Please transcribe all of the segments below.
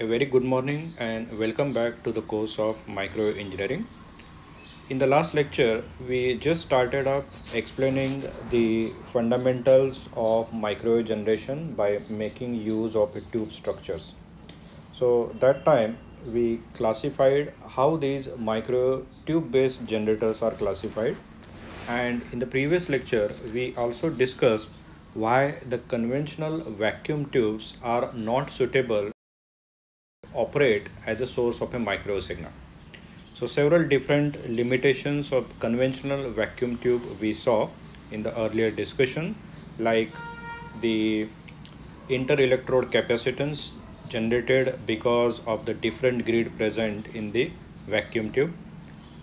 A very good morning and welcome back to the course of microwave engineering. In the last lecture, we just started up explaining the fundamentals of microwave generation by making use of tube structures. So that time we classified how these microwave tube based generators are classified, and in the previous lecture we also discussed why the conventional vacuum tubes are not suitable operate as a source of a microwave signal. So several different limitations of conventional vacuum tube we saw in the earlier discussion, like the inter-electrode capacitance generated because of the different grid present in the vacuum tube.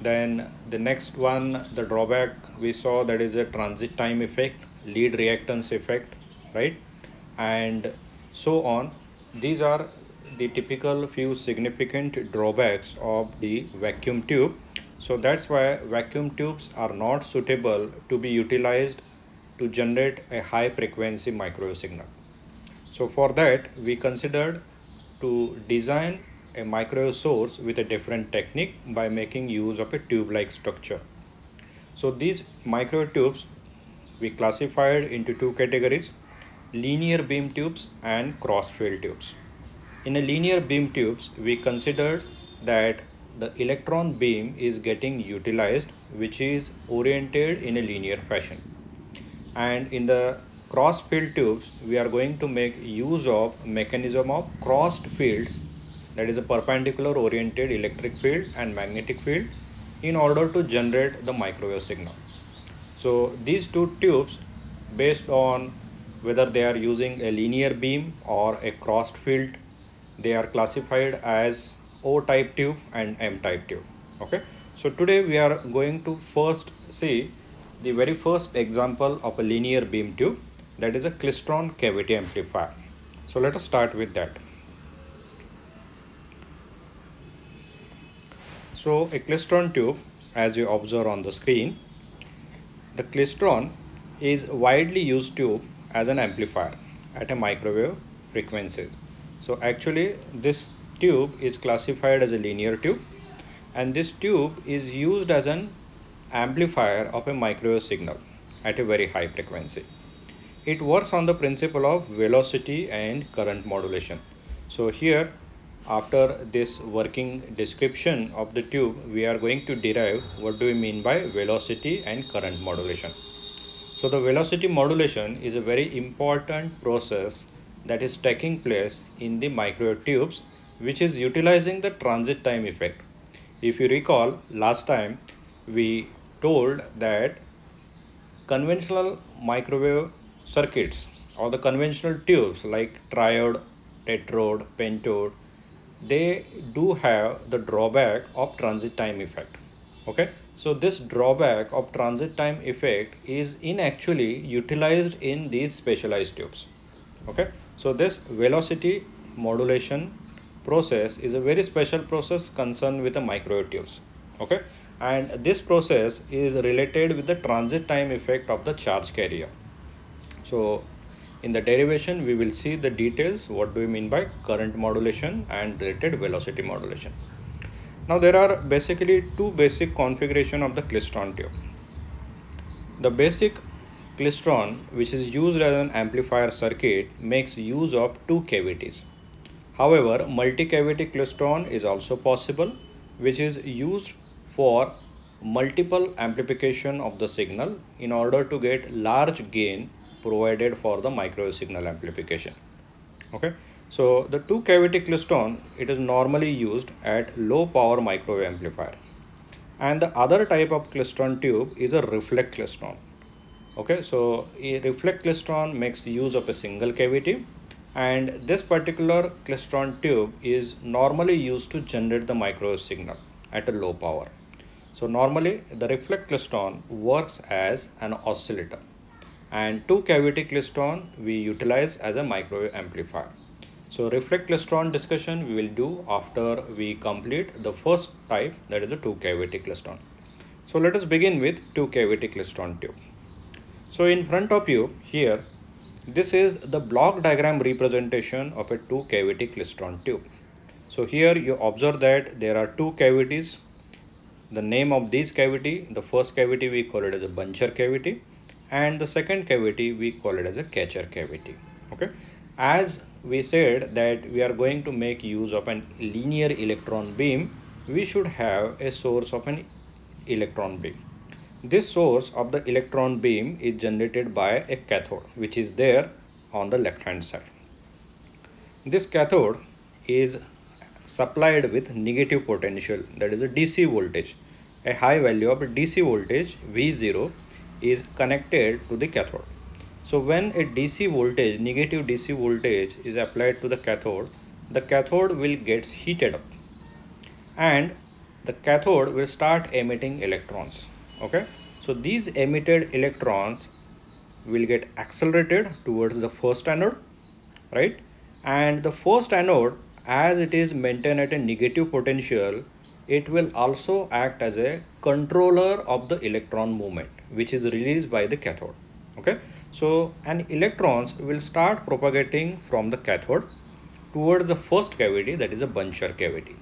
Then the next one, the drawback we saw, that is a transit time effect, lead reactance effect, right? And so on. These are the typical few significant drawbacks of the vacuum tube. So that's why vacuum tubes are not suitable to be utilized to generate a high frequency microwave signal. So for that we considered to design a microwave source with a different technique by making use of a tube-like structure. So these microwave tubes we classified into two categories: linear beam tubes and cross-field tubes. In a linear beam tubes, we considered that the electron beam is getting utilized, which is oriented in a linear fashion. And in the cross field tubes, we are going to make use of mechanism of crossed fields, that is a perpendicular oriented electric field and magnetic field, in order to generate the microwave signal. So these two tubes, based on whether they are using a linear beam or a crossed field, they are classified as O type tube and M type tube. Okay, so today we are going to first see the very first example of a linear beam tube, that is a klystron cavity amplifier. So let us start with that. So a klystron tube, as you observe on the screen, the klystron is widely used tube as an amplifier at a microwave frequency. So actually this tube is classified as a linear tube, and this tube is used as an amplifier of a microwave signal at a very high frequency. It works on the principle of velocity and current modulation. So here, after this working description of the tube, we are going to derive what do we mean by velocity and current modulation. So the velocity modulation is a very important process that is taking place in the microwave tubes, which is utilizing the transit time effect. If you recall, last time we told that conventional microwave circuits or the conventional tubes like triode, tetrode, pentode, they do have the drawback of transit time effect. Okay, so this drawback of transit time effect is actually utilized in these specialized tubes. Okay, so this velocity modulation process is a very special process concerned with the microwave tubes. Okay, and this process is related with the transit time effect of the charge carrier. So in the derivation we will see the details what do we mean by current modulation and related velocity modulation. Now there are basically two basic configuration of the klystron tube. The basic klystron, which is used as an amplifier circuit, makes use of two cavities. However, multi-cavity klystron is also possible, which is used for multiple amplification of the signal in order to get large gain provided for the microwave signal amplification. Okay, so the two cavity klystron, it is normally used at low power microwave amplifier, and the other type of klystron tube is a reflect klystron. Okay, so a reflect klystron makes use of a single cavity, and this particular klystron tube is normally used to generate the microwave signal at a low power. So normally the reflect klystron works as an oscillator, and two cavity klystron we utilize as a microwave amplifier. So reflect klystron discussion we will do after we complete the first type, that is the two cavity klystron. So let us begin with two cavity klystron tube. So in front of you here, this is the block diagram representation of a two cavity klystron tube. So here you observe that there are two cavities. The name of this cavity, the first cavity we call it as a buncher cavity, and the second cavity we call it as a catcher cavity. Okay, as we said that we are going to make use of an linear electron beam, we should have a source of an electron beam. This source of the electron beam is generated by a cathode, which is there on the left hand side. This cathode is supplied with negative potential, that is a DC voltage. A high value of DC voltage V0 is connected to the cathode. So when a DC voltage, negative DC voltage is applied to the cathode will get heated up and the cathode will start emitting electrons. Okay, so these emitted electrons will get accelerated towards the first anode, right? And the first anode, as it is maintained at a negative potential, it will also act as a controller of the electron movement which is released by the cathode. Okay, so and electrons will start propagating from the cathode towards the first cavity, that is a buncher cavity.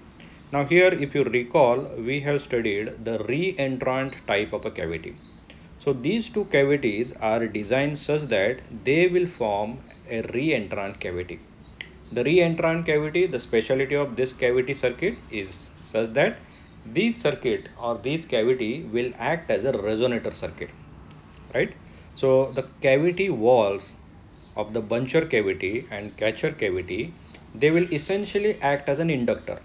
Now here, if you recall, we have studied the re-entrant type of a cavity. So these two cavities are designed such that they will form a re-entrant cavity. The re-entrant cavity, the specialty of this cavity circuit is such that this circuit or this cavity will act as a resonator circuit, right? So the cavity walls of the buncher cavity and catcher cavity, they will essentially act as an inductor,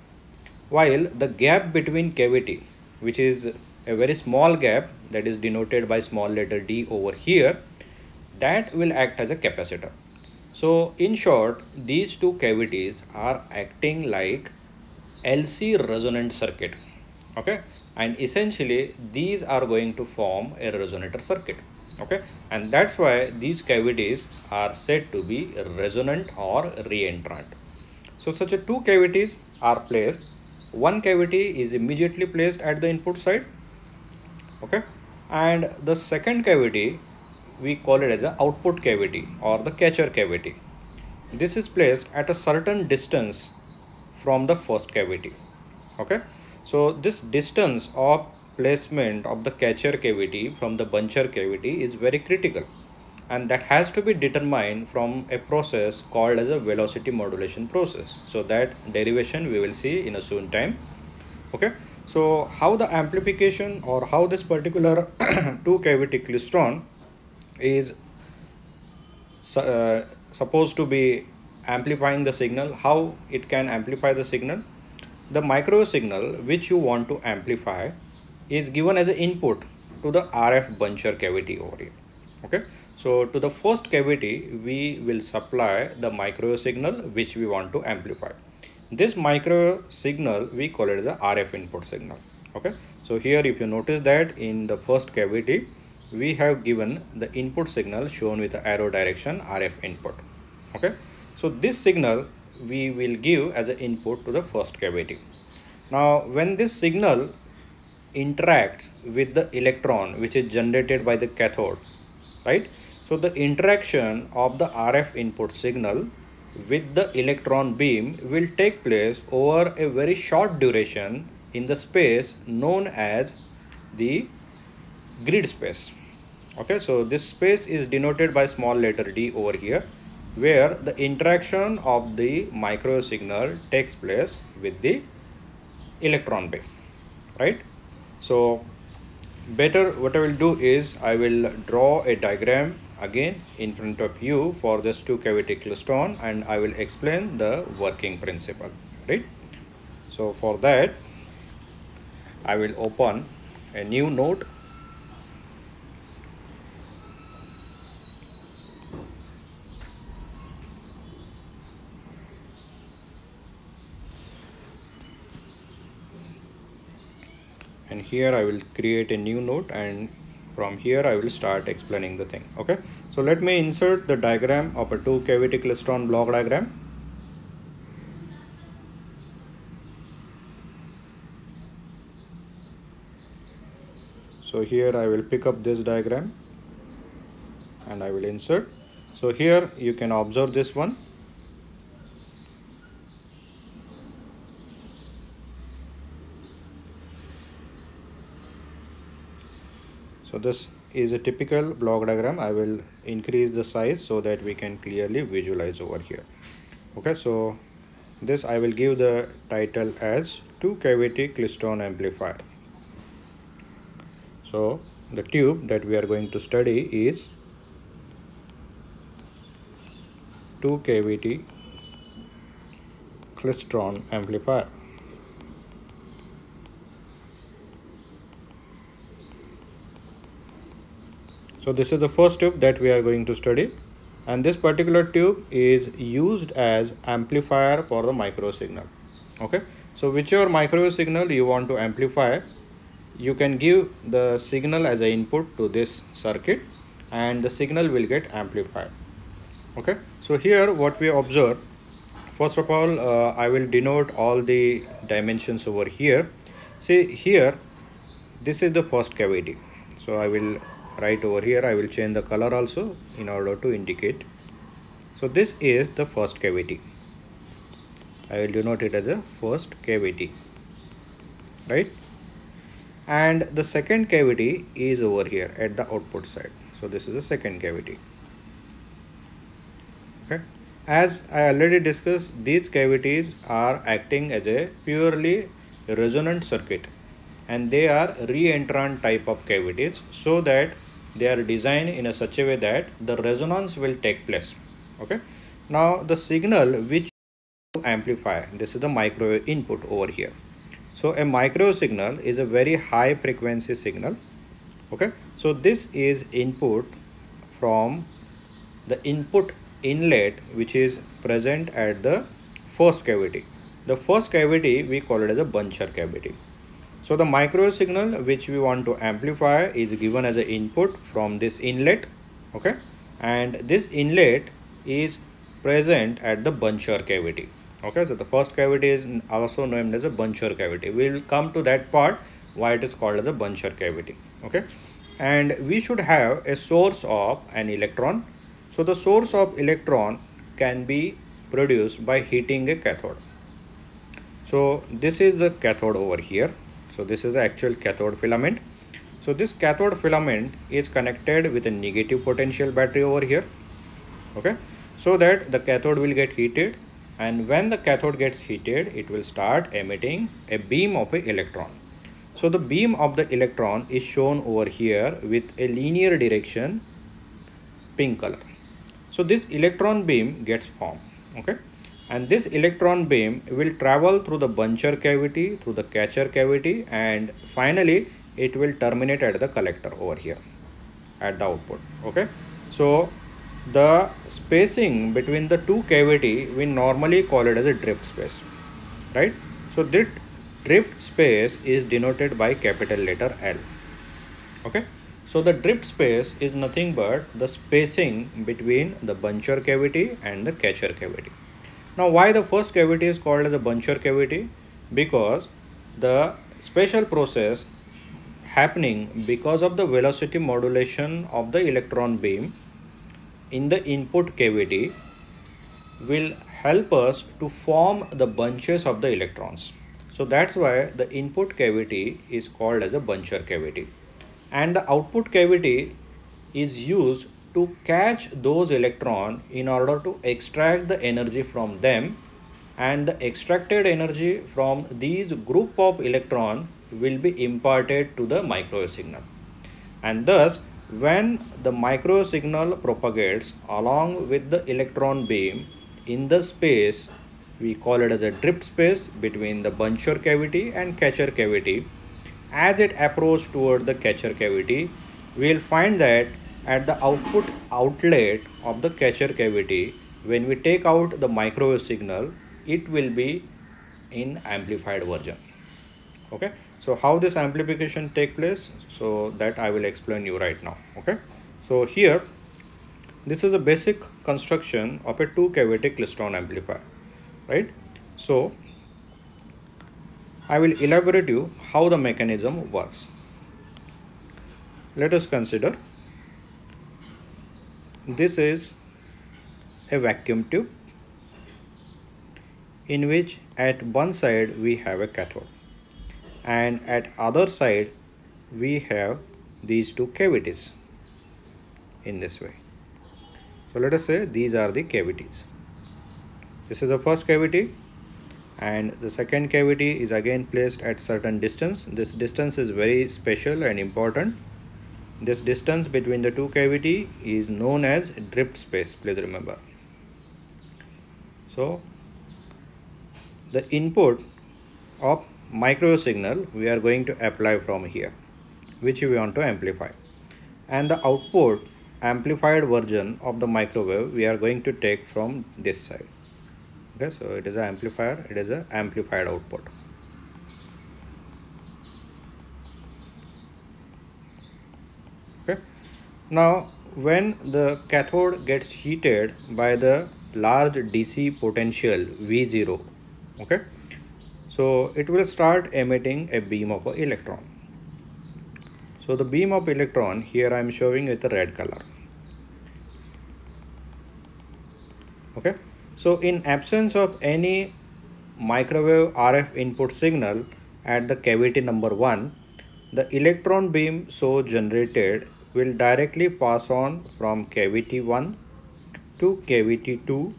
while the gap between cavity, which is a very small gap that is denoted by small letter d over here, that will act as a capacitor. So in short, these two cavities are acting like LC resonant circuit. Okay, and essentially these are going to form a resonator circuit. Okay, and that's why these cavities are said to be resonant or re-entrant. So such a two cavities are placed. One cavity is immediately placed at the input side, okay, and the second cavity we call it as an output cavity or the catcher cavity. This is placed at a certain distance from the first cavity. Okay, so this distance of placement of the catcher cavity from the buncher cavity is very critical, and that has to be determined from a process called as a velocity modulation process. So that derivation we will see in a soon time. Okay, so how the amplification or how this particular two cavity klystron is supposed to be amplifying the signal, how it can amplify the signal. The microwave signal which you want to amplify is given as an input to the RF buncher cavity over here. Okay, so to the first cavity we will supply the microwave signal which we want to amplify. This microwave signal we call it as a RF input signal. Okay, so here if you notice that in the first cavity we have given the input signal shown with the arrow direction RF input. Okay, so this signal we will give as an input to the first cavity. Now when this signal interacts with the electron which is generated by the cathode, right? So the interaction of the RF input signal with the electron beam will take place over a very short duration in the space known as the grid space. Okay, so this space is denoted by small letter d over here, where the interaction of the microwave signal takes place with the electron beam, right? So better what I will do is I will draw a diagram again in front of you for this two cavity klystron, and I will explain the working principle, right? So for that I will open a new note. And here I will create a new note, and from here I will start explaining the thing. Okay, so let me insert the diagram of a two cavity klystron block diagram. So here I will pick up this diagram and I will insert. So here you can observe this one. So this is a typical block diagram. I will increase the size so that we can clearly visualize over here. Okay, so this I will give the title as two cavity klystron amplifier. So the tube that we are going to study is two cavity klystron amplifier. So this is the first tube that we are going to study, and this particular tube is used as amplifier for the micro signal. Okay, so whichever micro signal you want to amplify, you can give the signal as an input to this circuit and the signal will get amplified. Okay, so here what we observe, first of all, I will denote all the dimensions over here. See here, this is the first cavity. So I will write over here, I will change the color also in order to indicate. So this is the first cavity. I will denote it as a first cavity, right? And the second cavity is over here at the output side. So this is the second cavity. Okay, as I already discussed, these cavities are acting as a purely resonant circuit, and they are re-entrant type of cavities, so that they are designed in a such a way that the resonance will take place. Okay, now the signal which you amplify, this is the microwave input over here. So a microwave signal is a very high frequency signal. Okay, so this is input from the input inlet which is present at the first cavity. The first cavity we call it as a buncher cavity. So the microwave signal which we want to amplify is given as an input from this inlet. Okay, and this inlet is present at the buncher cavity. Okay, so the first cavity is also known as a buncher cavity. We will come to that part why it is called as a buncher cavity. Okay, and we should have a source of an electron. So the source of electron can be produced by heating a cathode. So this is the cathode over here. So this is the actual cathode filament. So this cathode filament is connected with a negative potential battery over here. Okay, so that the cathode will get heated, and when the cathode gets heated, it will start emitting a beam of an electron. So the beam of the electron is shown over here with a linear direction, pink color. So this electron beam gets formed. Okay, and this electron beam will travel through the buncher cavity, through the catcher cavity, and finally it will terminate at the collector over here at the output. Okay, so the spacing between the two cavity we normally call it as a drift space, right? So this drift space is denoted by capital letter L. Okay, so the drift space is nothing but the spacing between the buncher cavity and the catcher cavity. Now why the first cavity is called as a buncher cavity? Because the special process happening because of the velocity modulation of the electron beam in the input cavity will help us to form the bunches of the electrons. So that's why the input cavity is called as a buncher cavity, and the output cavity is used to catch those electrons in order to extract the energy from them, and the extracted energy from these group of electrons will be imparted to the microwave signal. And thus when the microwave signal propagates along with the electron beam in the space, we call it as a drift space between the buncher cavity and catcher cavity. As it approaches toward the catcher cavity, we will find that at the output outlet of the catcher cavity, when we take out the microwave signal, it will be in amplified version. Okay, so how this amplification take place, so that I will explain you right now. Okay, so here this is a basic construction of a two cavity klystron amplifier, right? So I will elaborate you how the mechanism works. Let us consider this is a vacuum tube in which at one side we have a cathode and at other side we have these two cavities in this way. So let us say these are the cavities. This is the first cavity, and the second cavity is again placed at certain distance. This distance is very special and important. This distance between the two cavity is known as drift space, please remember. So the input of microwave signal we are going to apply from here, which we want to amplify, and the output amplified version of the microwave we are going to take from this side. Okay, so it is an amplifier, it is an amplified output. Okay, now when the cathode gets heated by the large DC potential V0, okay, so it will start emitting a beam of an electron. So the beam of electron here I am showing with a red color. Okay, so in absence of any microwave RF input signal at the cavity number 1, the electron beam so generated will directly pass on from cavity 1 to cavity 2,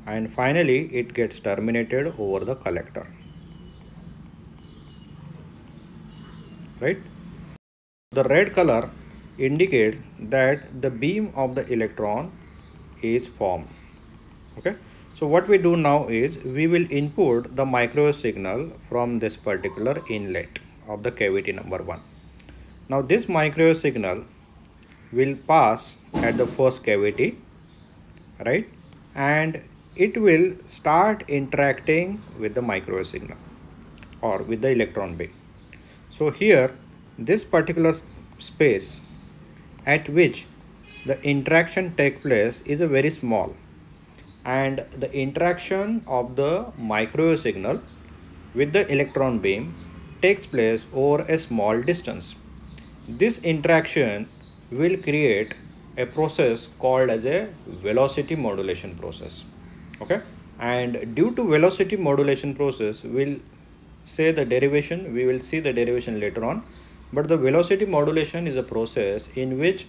and finally it gets terminated over the collector. Right? The red color indicates that the beam of the electron is formed. Okay, so what we do now is we will input the microwave signal from this particular inlet of the cavity number 1. Now this microwave signal will pass at the first cavity, right, and it will start interacting with the microwave signal or with the electron beam. So here this particular space at which the interaction takes place is a very small, and the interaction of the microwave signal with the electron beam takes place over a small distance. This interaction will create a process called as a velocity modulation process. Okay, and due to velocity modulation process, we will see the derivation later on, but the velocity modulation is a process in which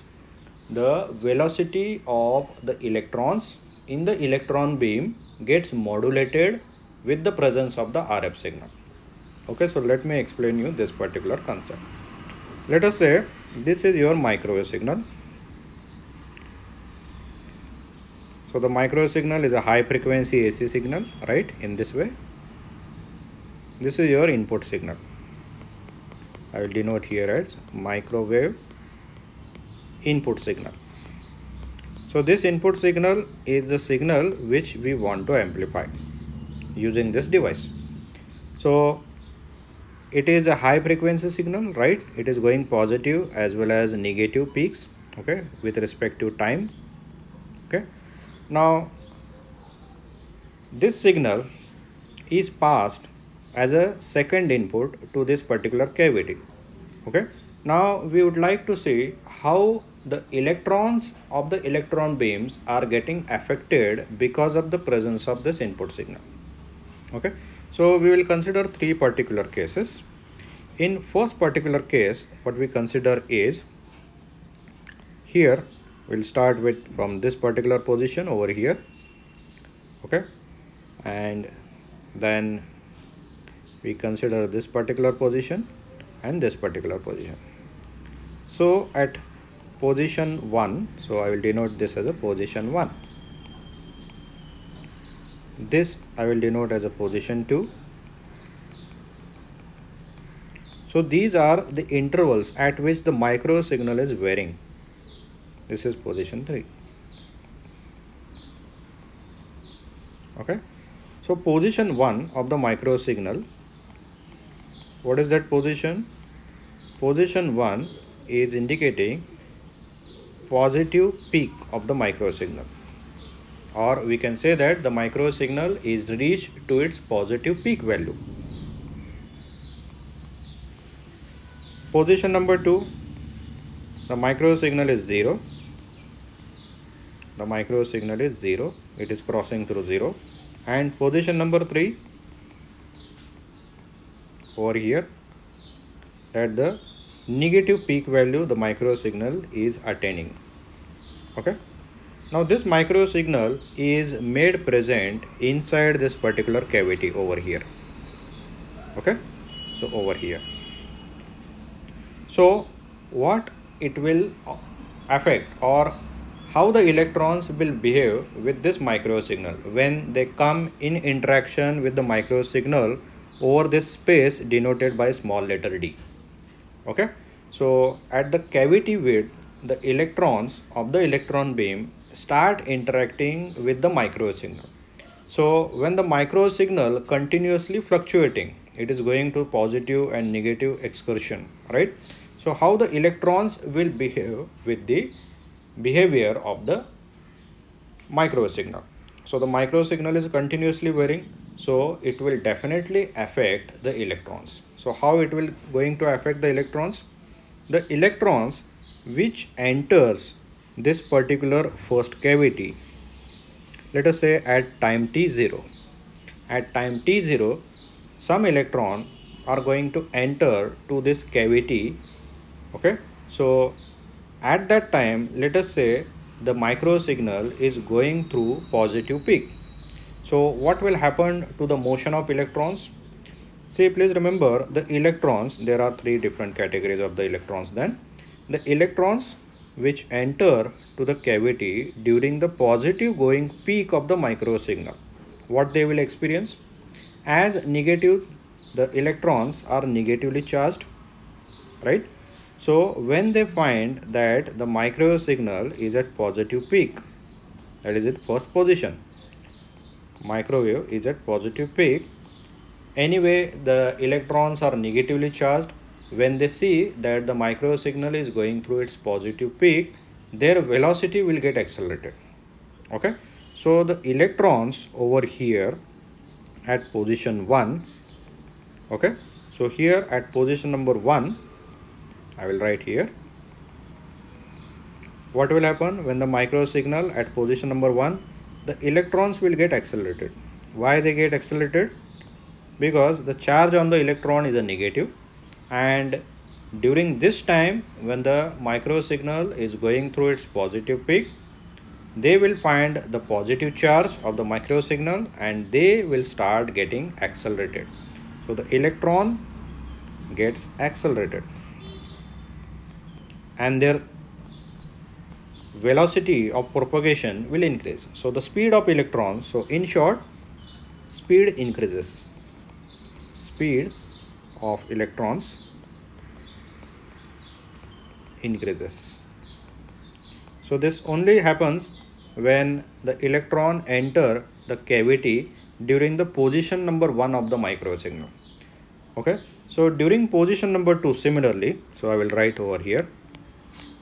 the velocity of the electrons in the electron beam gets modulated with the presence of the RF signal. Okay, so let me explain you this particular concept. Let us say this is your microwave signal. So the microwave signal is a high frequency AC signal, right, in this way. This is your input signal. I will denote here as microwave input signal. So this input signal is the signal which we want to amplify using this device. So it is a high frequency signal, right? It is going positive as well as negative peaks, okay, with respect to time. Okay, now this signal is passed as a second input to this particular cavity. Okay, now we would like to see how the electrons of the electron beams are getting affected because of the presence of this input signal. Okay, so we will consider three particular cases. In first particular case, what we consider is, here we'll start with from this particular position over here. Okay, and then we consider this particular position and this particular position. So at position 1, so I will denote this as a position 1. This I will denote as a position 2. So these are the intervals at which the micro signal is varying. This is position 3. Okay, so position 1 of the micro signal, what is that position? Position 1 is indicating positive peak of the micro signal, or we can say that the micro signal is reached to its positive peak value. Position number 2, the micro signal is 0. The micro signal is 0, it is crossing through 0. And position number 3, over here, that the negative peak value the micro signal is attaining. Okay. Now this micro signal is made present inside this particular cavity over here. Okay. So over here. So what it will affect, or how the electrons will behave with this micro signal when they come in interaction with the micro signal over this space denoted by small letter d. Okay. So at the cavity width, the electrons of the electron beam start interacting with the micro signal. So when the micro signal continuously fluctuating, it is going to positive and negative excursion, right? So how the electrons will behave with the behavior of the micro signal. So the micro signal is continuously varying, so it will definitely affect the electrons. So how it will going to affect the electrons? The electrons which enters this particular first cavity, let us say at time t0. At time t0, some electron are going to enter to this cavity. Okay. So at that time, let us say the micro signal is going through positive peak. So what will happen to the motion of electrons? See, please remember the electrons, there are three different categories of the electrons. Then the electrons which enter to the cavity during the positive going peak of the micro signal, what they will experience? As negative, the electrons are negatively charged, right? So when they find that the micro signal is at positive peak, that is its first position, microwave is at positive peak, anyway the electrons are negatively charged. When they see that the micro signal is going through its positive peak, their velocity will get accelerated. Okay. So the electrons over here at position 1, okay, so here at position number 1, I will write here, what will happen when the micro signal at position number 1, the electrons will get accelerated. Why they get accelerated? Because the charge on the electron is a negative, and during this time when the micro signal is going through its positive peak, they will find the positive charge of the micro signal and they will start getting accelerated. So the electron gets accelerated and their velocity of propagation will increase. So the speed of electrons, so in short, speed increases. Speed of electrons increases. So this only happens when the electron enter the cavity during the position number 1 of the micro signal. Okay. So during position number 2, similarly, so I will write over here.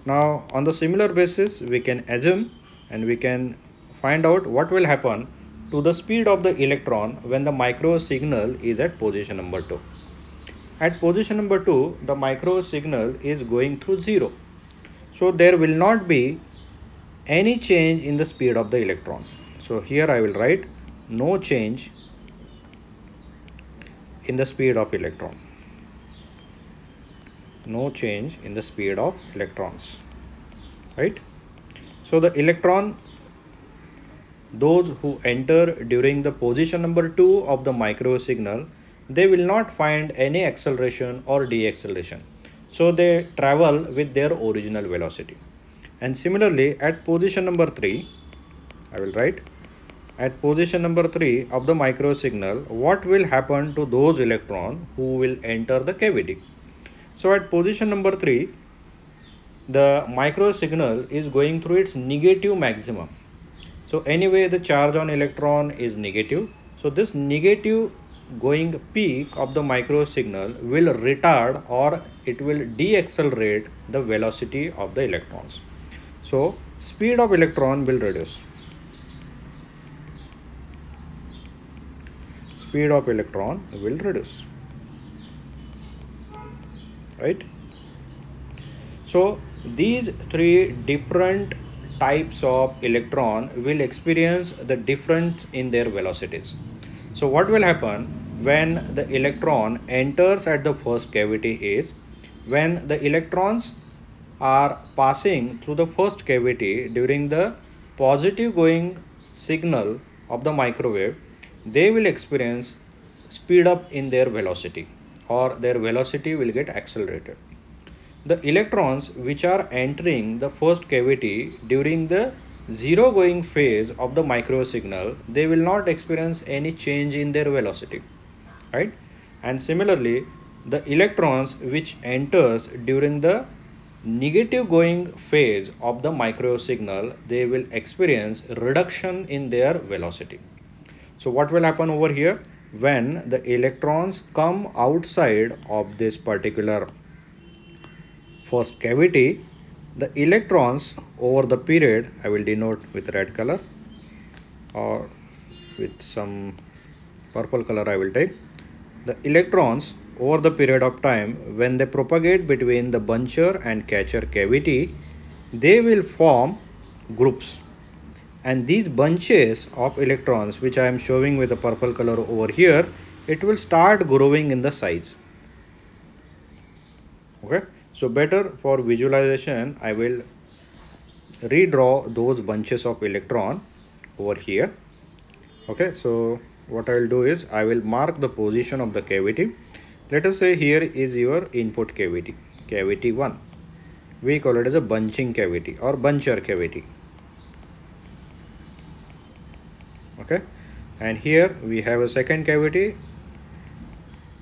Now on the similar basis, we can assume and we can find out what will happen to the speed of the electron when the micro signal is at position number 2. At position number 2, the micro signal is going through 0. So there will not be any change in the speed of the electron. So here I will write no change in the speed of electron. No change in the speed of electrons, right? So the electron, those who enter during the position number 2 of the micro signal, they will not find any acceleration or deceleration. So they travel with their original velocity. And similarly at position number 3, I will write at position number 3 of the micro signal, what will happen to those electrons who will enter the cavity? So at position number 3, the micro signal is going through its negative maximum. So anyway, the charge on electron is negative. So this negative going peak of the micro signal will retard or it will deaccelerate the velocity of the electrons. So speed of electron will reduce. Speed of electron will reduce. Right? So these three different types of electron will experience the difference in their velocities. So what will happen when the electron enters at the first cavity is when the electrons are passing through the first cavity during the positive going signal of the microwave, they will experience speed up in their velocity, or their velocity will get accelerated. The electrons which are entering the first cavity during the zero going phase of the microwave signal, they will not experience any change in their velocity, right? And similarly, the electrons which enters during the negative going phase of the microwave signal, they will experience reduction in their velocity. So what will happen over here? When the electrons come outside of this particular first cavity, the electrons over the period, I will denote with red color or with some purple color I will take. The electrons over the period of time, when they propagate between the buncher and catcher cavity, they will form groups, and these bunches of electrons which I am showing with the purple color over here, it will start growing in the size. Okay, so better for visualization, I will redraw those bunches of electron over here. Okay, so what I will do is I will mark the position of the cavity. Let us say here is your input cavity, cavity 1. We call it as a bunching cavity or buncher cavity. Okay, and here we have a second cavity,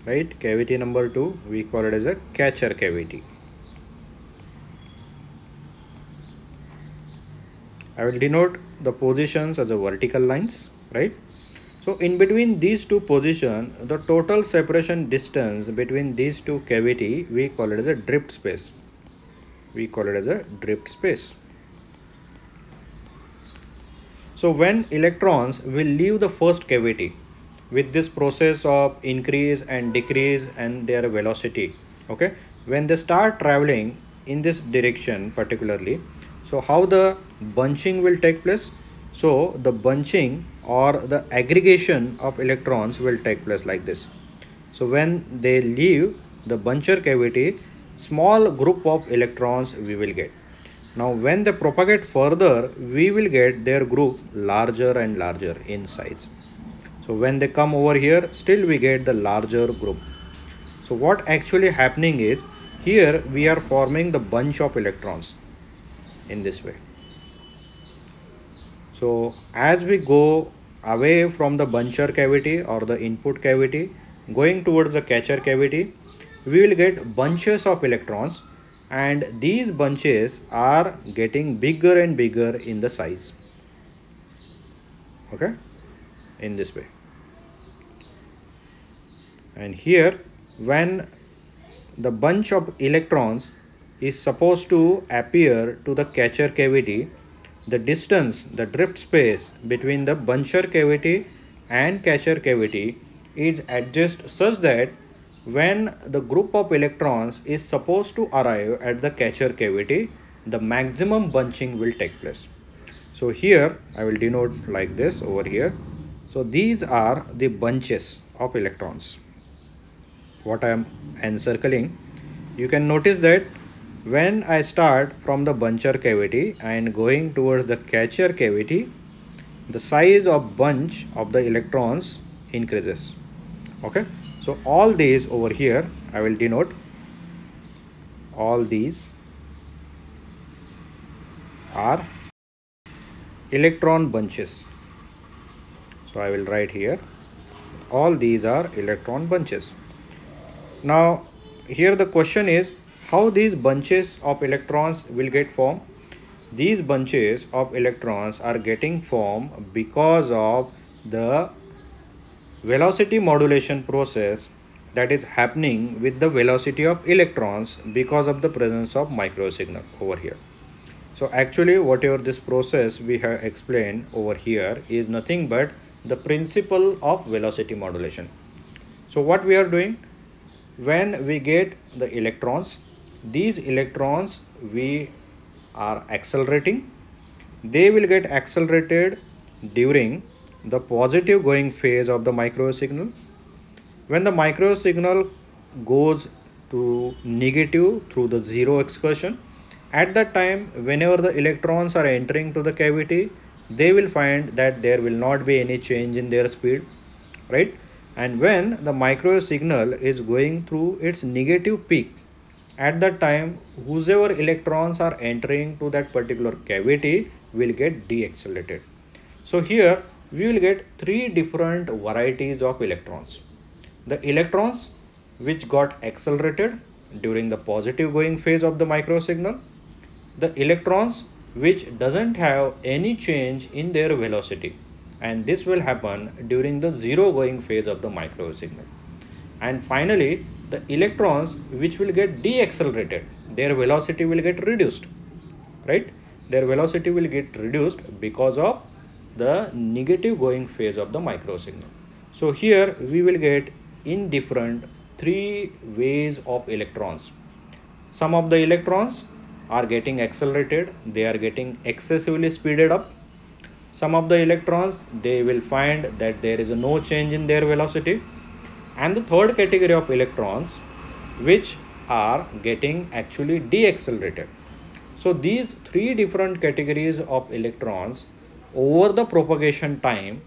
right? Cavity number 2, we call it as a catcher cavity. I will denote the positions as a vertical lines, right? So in between these two positions, the total separation distance between these two cavity, we call it as a drift space. We call it as a drift space. So when electrons will leave the first cavity with this process of increase and decrease and their velocity, okay, when they start traveling in this direction particularly, so how the bunching will take place? So the bunching or the aggregation of electrons will take place like this. So when they leave the buncher cavity, small group of electrons we will get. Now when they propagate further, we will get their group larger and larger in size. So when they come over here, still we get the larger group. So what actually happening is, here we are forming the bunch of electrons in this way. So as we go away from the buncher cavity or the input cavity, going towards the catcher cavity, we will get bunches of electrons, and these bunches are getting bigger and bigger in the size. Okay, in this way. And here, when the bunch of electrons is supposed to appear to the catcher cavity, the distance, the drift space between the buncher cavity and catcher cavity is adjusted such that when the group of electrons is supposed to arrive at the catcher cavity, the maximum bunching will take place. So here I will denote like this over here. So these are the bunches of electrons. What I am encircling, you can notice that when I start from the buncher cavity and going towards the catcher cavity, the size of bunch of the electrons increases. Okay, so all these over here I will denote, all these are electron bunches. So I will write here, all these are electron bunches. Now here the question is, how these bunches of electrons will get formed? These bunches of electrons are getting formed because of the velocity modulation process that is happening with the velocity of electrons because of the presence of microwave signal over here. So actually whatever this process we have explained over here is nothing but the principle of velocity modulation. So what we are doing, when we get the electrons, these electrons we are accelerating, they will get accelerated during the positive going phase of the microwave signal. When the microwave signal goes to negative through the zero excursion. At that time, whenever the electrons are entering to the cavity, they will find that there will not be any change in their speed, right? And when the microwave signal is going through its negative peak, at that time whosoever electrons are entering to that particular cavity will get deaccelerated. So here we will get three different varieties of electrons. The electrons which got accelerated during the positive going phase of the microwave signal, the electrons which doesn't have any change in their velocity, and this will happen during the zero going phase of the microwave signal. And finally, the electrons which will get deaccelerated, their velocity will get reduced, right? Their velocity will get reduced because of the negative going phase of the microwave signal. So here we will get in different three ways of electrons. Some of the electrons are getting accelerated, they are getting excessively speeded up. Some of the electrons, they will find that there is no change in their velocity. And the third category of electrons which are getting actually deaccelerated. So these three different categories of electrons over the propagation time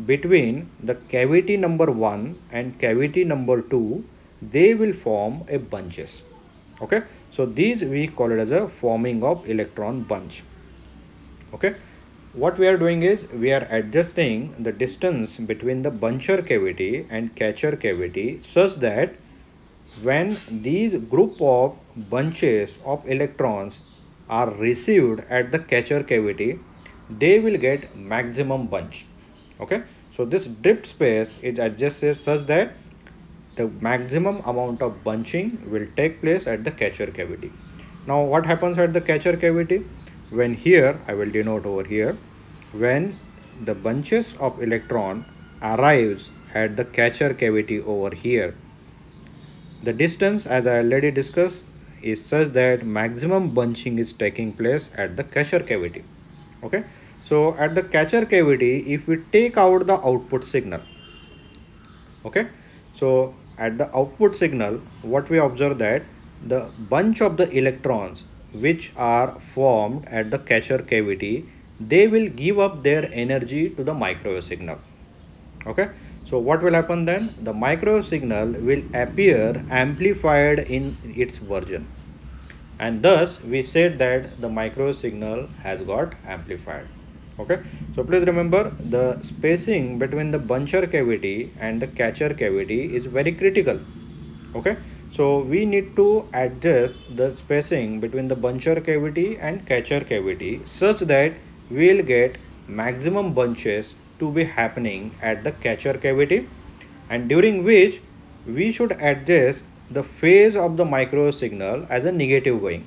between the cavity number 1 and cavity number 2, they will form a bunches. Okay, so these we call it as a forming of electron bunch. Okay, what we are doing is we are adjusting the distance between the buncher cavity and catcher cavity such that when these group of bunches of electrons are received at the catcher cavity, they will get maximum bunch. Okay, so this drift space is adjusted such that the maximum amount of bunching will take place at the catcher cavity. Now what happens at the catcher cavity? When here, I will denote over here, when the bunches of electron arrives at the catcher cavity over here, the distance, as I already discussed, is such that maximum bunching is taking place at the catcher cavity. Okay, so at the catcher cavity, if we take out the output signal, okay, so at the output signal, what we observe that the bunch of the electrons which are formed at the catcher cavity, they will give up their energy to the microwave signal. Okay, so what will happen then? The microwave signal will appear amplified in its version, and thus we said that the microwave signal has got amplified. Okay, so please remember the spacing between the buncher cavity and the catcher cavity is very critical. Okay, so we need to adjust the spacing between the buncher cavity and catcher cavity such that we will get maximum bunches to be happening at the catcher cavity, and during which we should adjust the phase of the microwave signal as a negative going.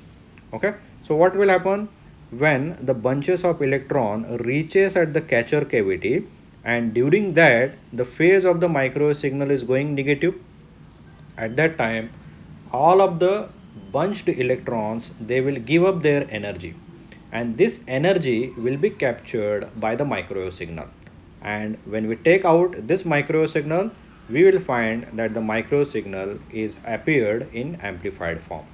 Okay, so what will happen when the bunches of electron reaches at the catcher cavity, and during that the phase of the microwave signal is going negative? At that time, all of the bunched electrons, they will give up their energy, and this energy will be captured by the microwave signal. And when we take out this microwave signal, we will find that the microwave signal is appeared in amplified form,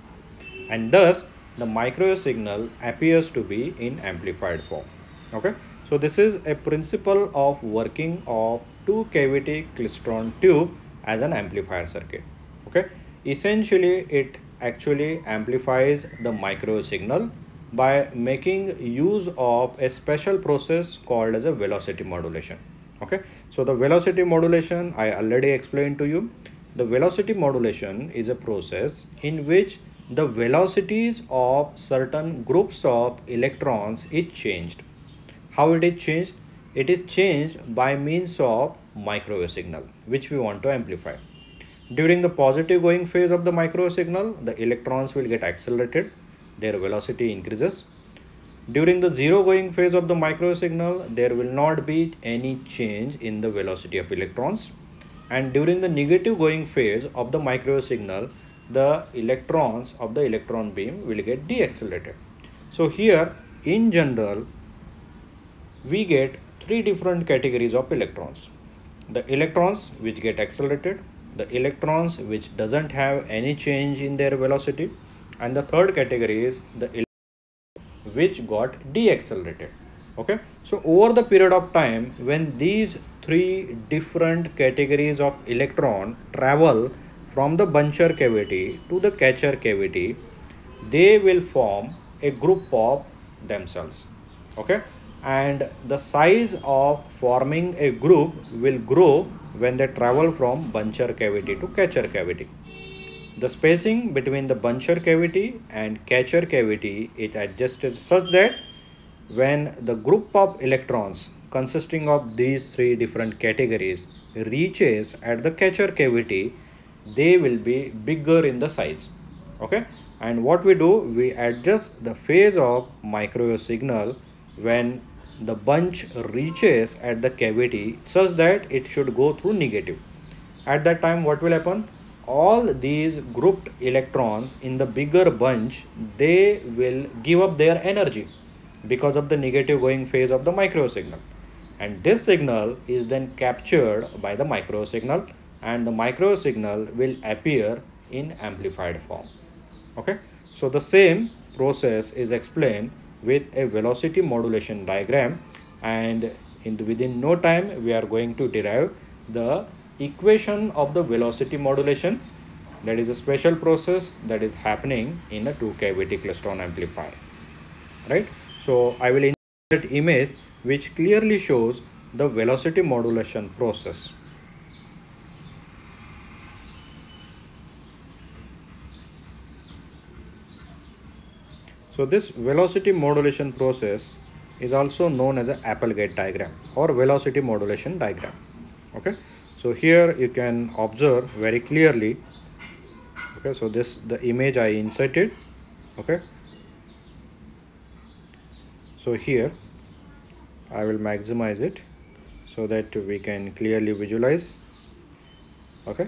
and thus the microwave signal appears to be in amplified form. Okay, so this is a principle of working of two cavity klystron tube as an amplifier circuit. Okay, essentially it actually amplifies the microwave signal by making use of a special process called as a velocity modulation. Okay, so the velocity modulation I already explained to you. The velocity modulation is a process in which the velocities of certain groups of electrons is changed. How it is changed? It is changed by means of microwave signal which we want to amplify. During the positive going phase of the microwave signal, the electrons will get accelerated, their velocity increases. During the zero going phase of the microwave signal, there will not be any change in the velocity of electrons, and during the negative going phase of the microwave signal, the electrons of the electron beam will get deaccelerated. So here in general we get three different categories of electrons: the electrons which get accelerated, the electrons which doesn't have any change in their velocity, and the third category is the which got deaccelerated. Okay, so over the period of time, when these three different categories of electron travel from the buncher cavity to the catcher cavity, they will form a group of themselves. Okay, and the size of forming a group will grow when they travel from buncher cavity to catcher cavity. The spacing between the buncher cavity and catcher cavity is adjusted such that when the group of electrons consisting of these three different categories reaches at the catcher cavity, they will be bigger in the size. Okay, and what we do, we adjust the phase of microwave signal when the bunch reaches at the cavity such that it should go through negative. At that time, what will happen? All these grouped electrons in the bigger bunch, they will give up their energy because of the negative going phase of the microwave signal, and this signal is then captured by the microwave signal, and the microwave signal will appear in amplified form. Okay, so the same process is explained with a velocity modulation diagram, and within no time we are going to derive the equation of the velocity modulation. That is a special process that is happening in a two cavity klystron amplifier, right? So I will insert that image which clearly shows the velocity modulation process. So this velocity modulation process is also known as an Applegate diagram or velocity modulation diagram. Okay, so here you can observe very clearly. Okay, so this the image I inserted. Okay, so here I will maximize it so that we can clearly visualize. Okay,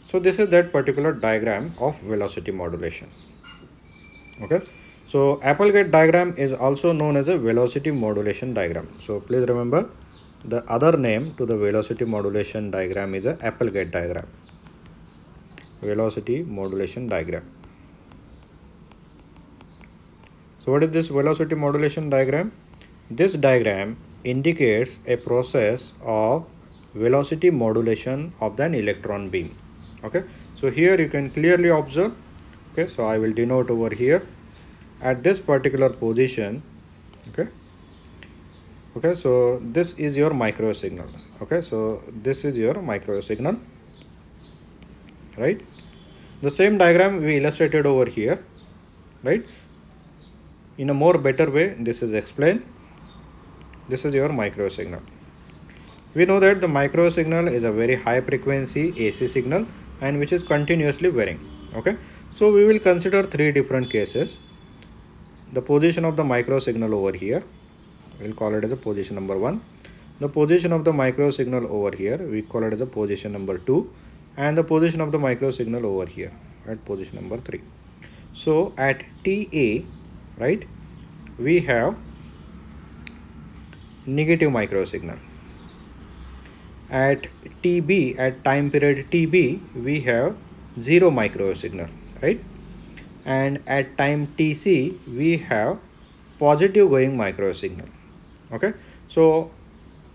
so this is that particular diagram of velocity modulation. Okay, so Applegate diagram is also known as a velocity modulation diagram. So please remember, the other name to the velocity modulation diagram is a Applegate diagram. Velocity modulation diagram. So what is this velocity modulation diagram? This diagram indicates a process of velocity modulation of an electron beam. Okay, so here you can clearly observe. Okay, so I will denote over here at this particular position. Okay, so this is your microwave signal. Okay, so this is your microwave signal, right? The same diagram we illustrated over here, right? In a more better way, this is explained. This is your microwave signal. We know that the microwave signal is a very high frequency AC signal and which is continuously varying. Okay, so we will consider three different cases. The position of the microwave signal over here, we'll call it as a position number 1. The position of the microwave signal over here, we call it as a position number 2, and the position of the microwave signal over here at position number 3. So at TA, right, we have negative microwave signal. At TB, at time period TB, we have 0 microwave signal, right? And at time TC, we have positive going microwave signal. Okay, so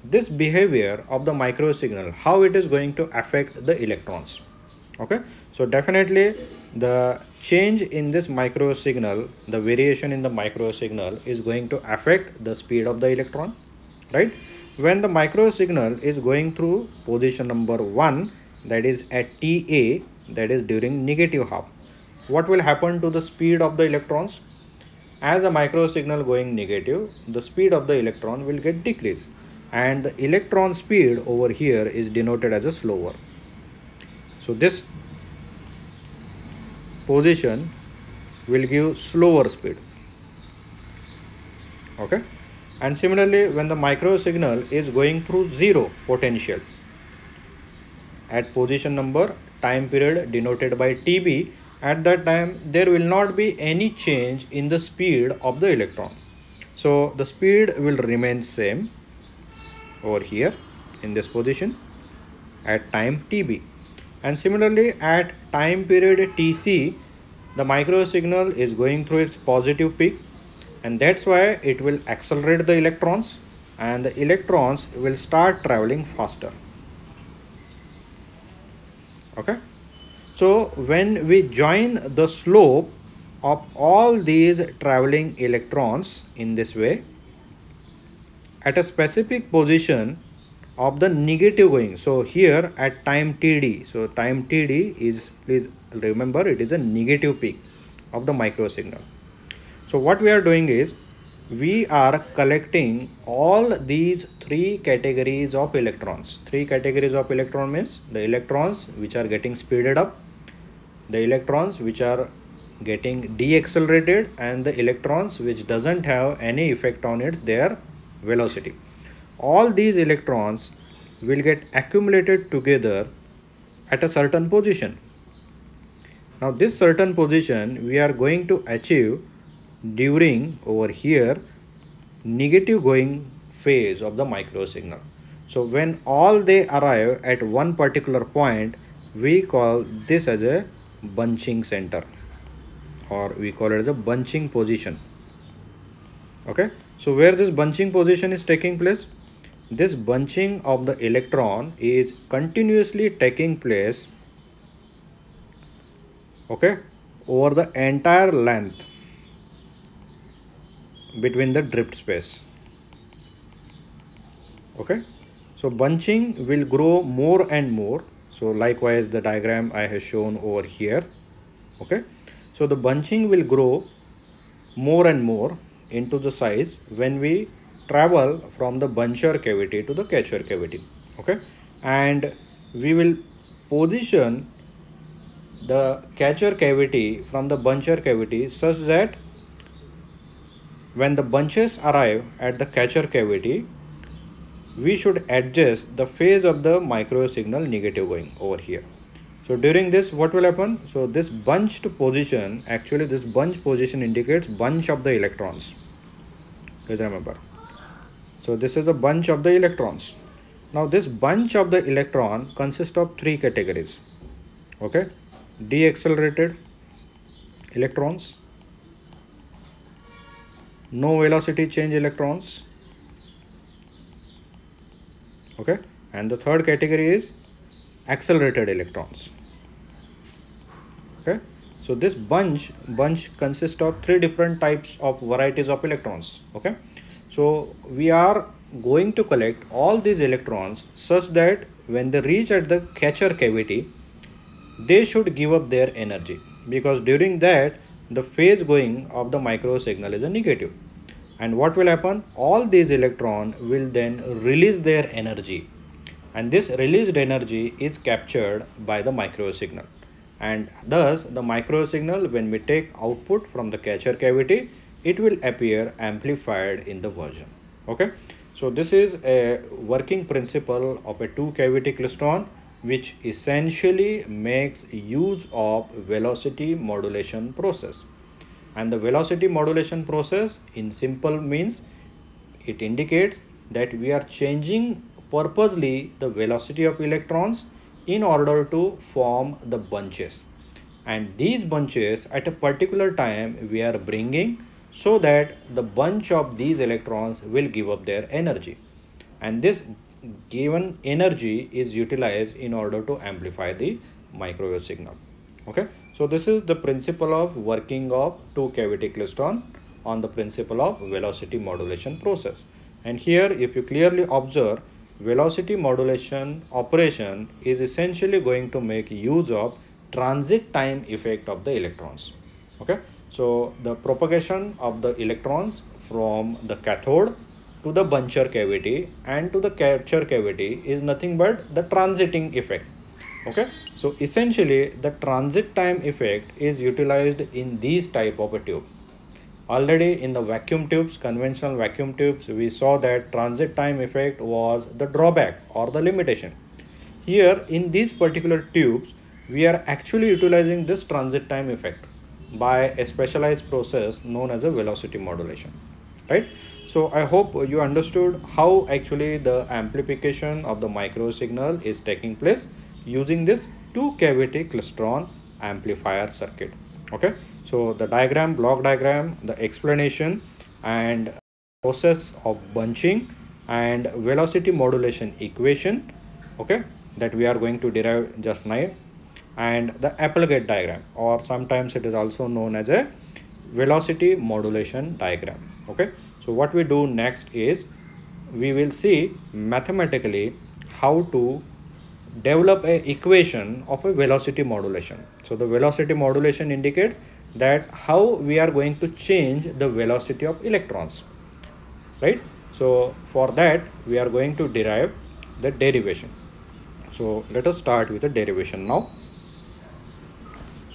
this behavior of the microwave signal, how it is going to affect the electrons. Okay, so definitely the change in this microwave signal, the variation in the microwave signal is going to affect the speed of the electron, right? When the microwave signal is going through position number 1, that is at TA, that is during negative half, what will happen to the speed of the electrons? As the microwave signal going negative, the speed of the electron will get decreased, and the electron speed over here is denoted as a slower. So this position will give slower speed. Okay, and similarly when the microwave signal is going through 0 potential at position number time period denoted by TB, at that time there will not be any change in the speed of the electron. So the speed will remain same over here in this position at time TB. And similarly, at time period Tc, the microwave signal is going through its positive peak, and that's why it will accelerate the electrons, and the electrons will start traveling faster. Okay, so when we join the slope of all these traveling electrons in this way at a specific position of the negative going, so here at time Td, so time Td is, please remember, it is a negative peak of the micro signal. So what we are doing is we are collecting all these three categories of electrons. Three categories of electron means the electrons which are getting speeded up, the electrons which are getting deaccelerated, and the electrons which doesn't have any effect on their velocity. All these electrons will get accumulated together at a certain position. Now this certain position we are going to achieve during over here negative going phase of the micro signal. So when all they arrive at one particular point, we call this as a bunching center, or we call it as a bunching position. Okay, so where this bunching position is taking place, this bunching of the electron is continuously taking place, okay, over the entire length between the drift space. Okay, so bunching will grow more and more. So likewise the diagram I have shown over here. Okay, so the bunching will grow more and more into the size when we travel from the buncher cavity to the catcher cavity. Okay, and we will position the catcher cavity from the buncher cavity such that when the bunches arrive at the catcher cavity, we should adjust the phase of the microwave signal negative going over here. So during this, what will happen? So this bunched position, actually this bunch position indicates bunch of the electrons. Please remember. So this is a bunch of the electrons. Now this bunch of the electron consists of three categories. Okay, deaccelerated electrons, no velocity change electrons, okay, and the third category is accelerated electrons. Okay, so this bunch consists of three different types of varieties of electrons. Okay, so we are going to collect all these electrons such that when they reach at the catcher cavity, they should give up their energy, because during that the phase going of the microwave signal is a negative. And what will happen? All these electrons will then release their energy, and this released energy is captured by the microwave signal, and thus the microwave signal, when we take output from the catcher cavity, it will appear amplified in the version. Okay, so this is a working principle of a two cavity klystron, which essentially makes use of velocity modulation process. And the velocity modulation process in simple means it indicates that we are changing purposely the velocity of electrons in order to form the bunches, and these bunches at a particular time we are bringing so that the bunch of these electrons will give up their energy, and this given energy is utilized in order to amplify the microwave signal. Okay, so this is the principle of working of two cavity klystron on the principle of velocity modulation process. And here if you clearly observe, velocity modulation operation is essentially going to make use of transit time effect of the electrons. Okay, so the propagation of the electrons from the cathode to the buncher cavity and to the catcher cavity is nothing but the transiting effect. Okay, so essentially the transit time effect is utilized in these type of a tube. Already in the vacuum tubes, conventional vacuum tubes, we saw that transit time effect was the drawback or the limitation. Here in these particular tubes, we are actually utilizing this transit time effect by a specialized process known as a velocity modulation, right? So I hope you understood how actually the amplification of the micro signal is taking place using this two cavity klystron amplifier circuit. Okay, so the diagram, block diagram, the explanation, and process of bunching and velocity modulation equation, okay, that we are going to derive just now, and the Applegate diagram, or sometimes it is also known as a velocity modulation diagram. Okay, so what we do next is we will see mathematically how to develop a equation of a velocity modulation. So the velocity modulation indicates that how we are going to change the velocity of electrons, right? So for that we are going to derive the derivation. So let us start with the derivation now.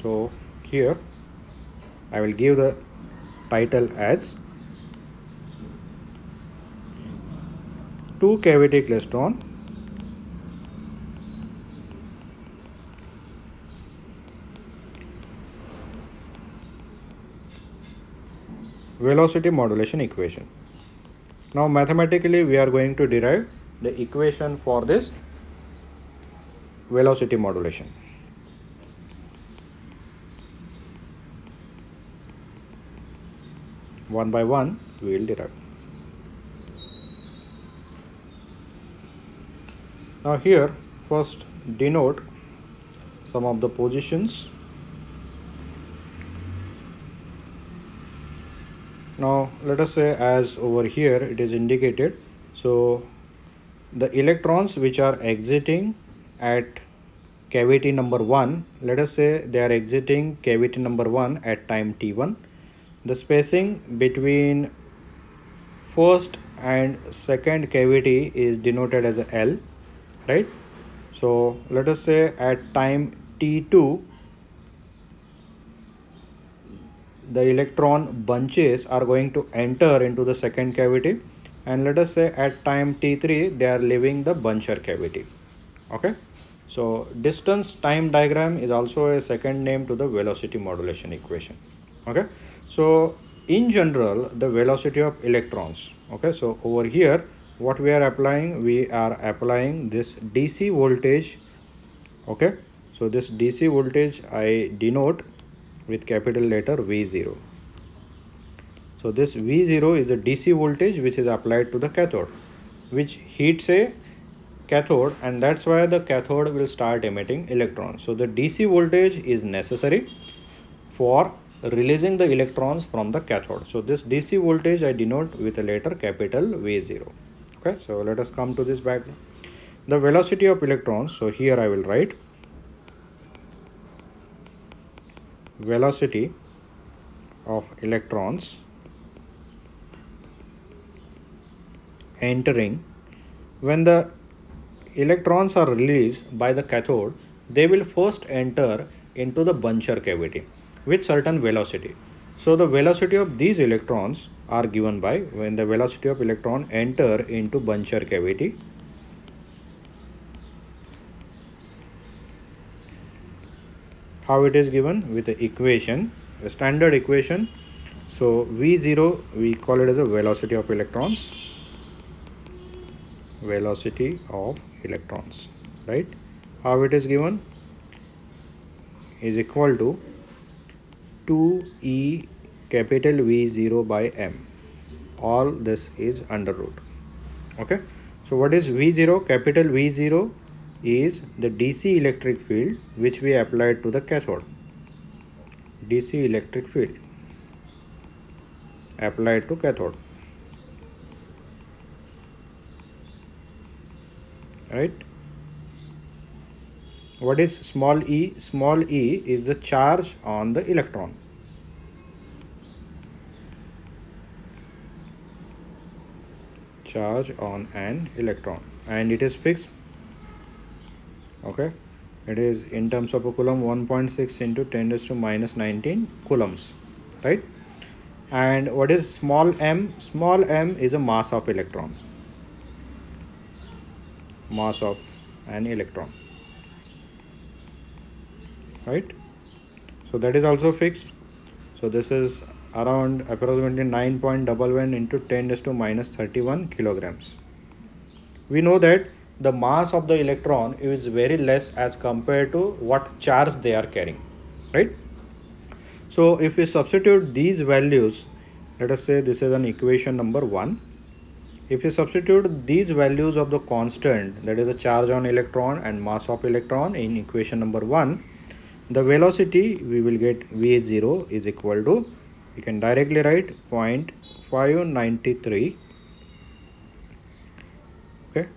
So here I will give the title as two cavity klystron velocity modulation equation. Now mathematically we are going to derive the equation for this velocity modulation. One by one we will derive. Now here first denote some of the positions. Now let us say, as over here it is indicated, so the electrons which are exiting at cavity number 1, let us say they are exiting cavity number 1 at time t1. The spacing between first and second cavity is denoted as a L, right? So let us say at time t2 the electron bunches are going to enter into the second cavity, and let us say at time t3 they are leaving the buncher cavity. Okay, so distance time diagram is also a second name to the velocity modulation equation. Okay, so in general the velocity of electrons, okay, so over here what we are applying this DC voltage. Okay, so this DC voltage I denote with capital letter V0. So this V0 is the DC voltage which is applied to the cathode, which heats a cathode, and that's why the cathode will start emitting electrons. So the DC voltage is necessary for releasing the electrons from the cathode. So this DC voltage I denote with a letter capital V0. Okay, so let us come to this back. The velocity of electrons, so here I will write velocity of electrons entering. When the electrons are released by the cathode, they will first enter into the buncher cavity with certain velocity. So the velocity of these electrons are given by, when the velocity of electron enter into buncher cavity, how it is given with the equation, a standard equation. So V0 we call it as a velocity of electrons, right? How it is given is equal to 2E capital V0 by M. All this is under root. Okay, so what is V0? Capital V0 is the DC electric field which we applied to the cathode. DC electric field applied to cathode, right? What is small e? Small e is the charge on the electron. Charge on an electron, and it is fixed. Okay, it is in terms of a coulomb 1.6 into 10 raised to minus 19 coulombs, right? And what is small m? Small m is a mass of electron, mass of an electron, right? So that is also fixed. So this is around approximately 9.11 into 10 raised to minus 31 kilograms. We know that the mass of the electron is very less as compared to what charge they are carrying, right? So if we substitute these values, let us say this is an equation number 1. If you substitute these values of the constant, that is the charge on electron and mass of electron, in equation number 1, the velocity we will get V0 is equal to, you can directly write 0.593, okay,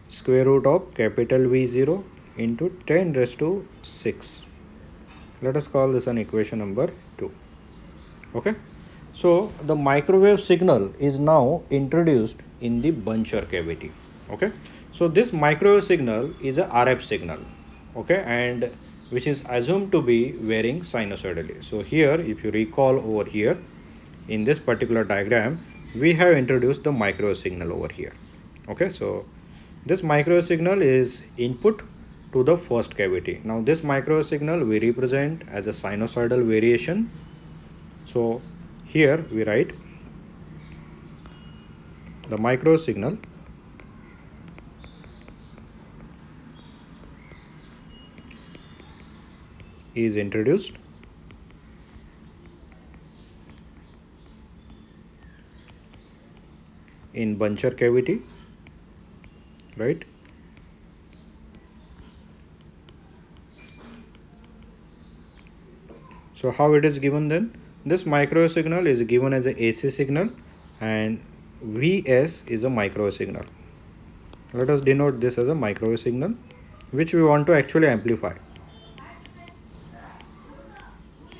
square root of capital V0 into 10 raised to 6. Let us call this an equation number 2. Okay. So the microwave signal is now introduced in the Buncher cavity. Okay. So this microwave signal is a RF signal. Okay, and which is assumed to be varying sinusoidally. So here, if you recall over here, in this particular diagram, we have introduced the microwave signal over here. Okay, so this microwave signal is input to the first cavity. Now this microwave signal we represent as a sinusoidal variation. So here we write the microwave signal is introduced in Buncher cavity, right? So how it is given then? This microwave signal is given as a AC signal and Vs is a microwave signal. Let us denote this as a microwave signal which we want to actually amplify.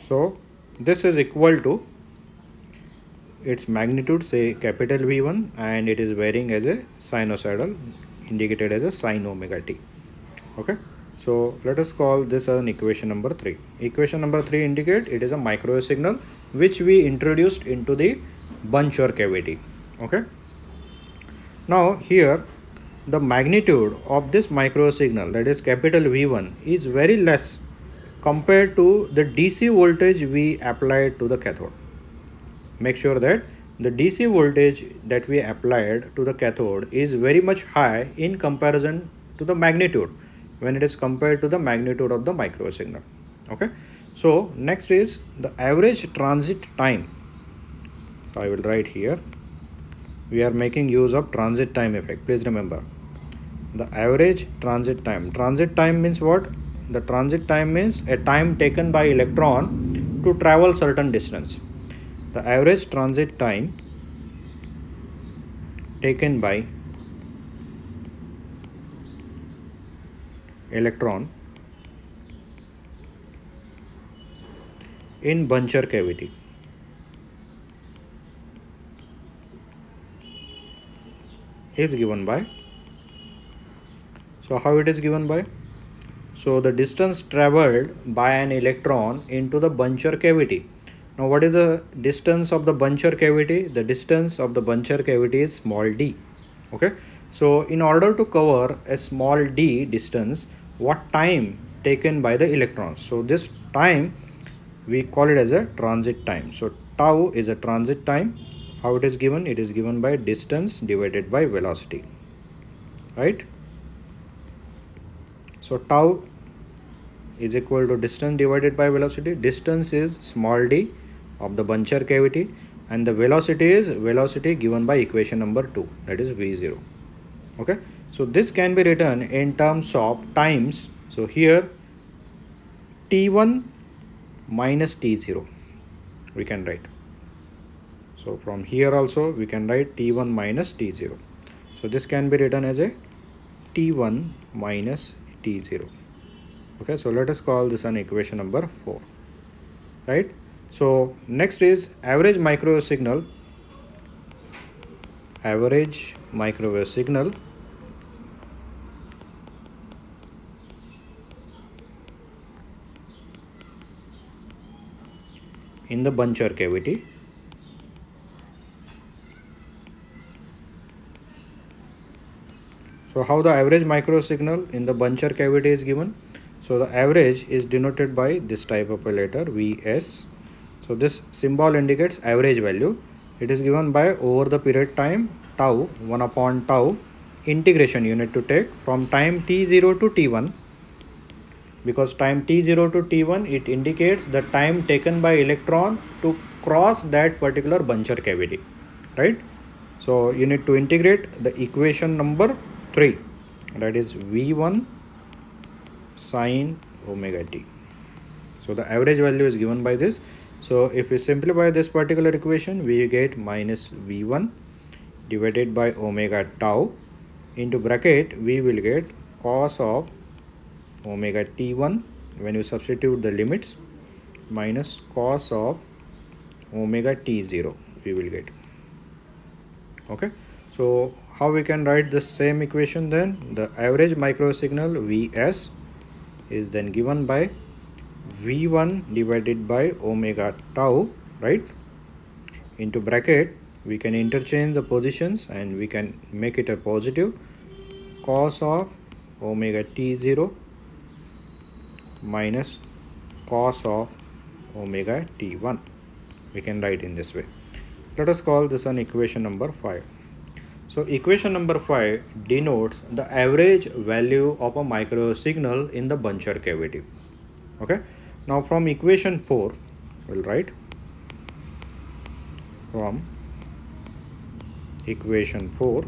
So this is equal to its magnitude, say capital V1, and it is varying as a sinusoidal, indicated as a sin omega t. Okay. So let us call this as an equation number 3. Equation number 3 indicate it is a microwave signal which we introduced into the Buncher cavity. Okay. Now here the magnitude of this microwave signal, that is capital V1, is very less compared to the DC voltage we applied to the cathode. Make sure that the DC voltage that we applied to the cathode is very much high in comparison to the magnitude when it is compared to the magnitude of the microwave signal. Okay. So next is the average transit time. So I will write here. We are making use of transit time effect. Please remember the average transit time. Transit time means what? The transit time means a time taken by electron to travel certain distance. The average transit time taken by electron in Buncher cavity is given by, so how it is given by? So the distance traveled by an electron into the Buncher cavity. Now what is the distance of the Buncher cavity? The distance of the Buncher cavity is small d. Okay. So in order to cover a small d distance, what time taken by the electrons? So this time we call it as a transit time. So tau is a transit time. How it is given? It is given by distance divided by velocity, right? So tau is equal to distance divided by velocity. Distance is small d of the Buncher cavity and the velocity is velocity given by equation number 2, that is V0. Okay. So this can be written in terms of times. So here T1 minus T0 we can write. So from here also we can write T1 minus T0. So this can be written as a T1 minus T0. Okay, so let us call this an equation number 4, right? So next is average microwave signal. Average microwave signal in the Buncher cavity. So how the average microwave signal in the Buncher cavity is given? So the average is denoted by this type of a letter Vs. So this symbol indicates average value. It is given by over the period time tau, 1 upon tau, integration you need to take from time t0 to t1, because time t0 to t1 it indicates the time taken by electron to cross that particular buncher cavity, right? So you need to integrate the equation number 3, that is v1 sine omega t. So the average value is given by this. So if we simplify this particular equation, we get minus v1 divided by omega tau, into bracket we will get cos of omega t1 when you substitute the limits, minus cos of omega t0 we will get. Okay, so how we can write the same equation then? The average microsignal Vs is then given by v1 divided by omega tau, right? Into bracket we can interchange the positions and we can make it a positive, cos of omega t0 minus cos of omega t1. We can write in this way. Let us call this an equation number 5. So equation number 5 denotes the average value of a microsignal in the buncher cavity. Okay, now from equation 4 we'll write, from equation 4,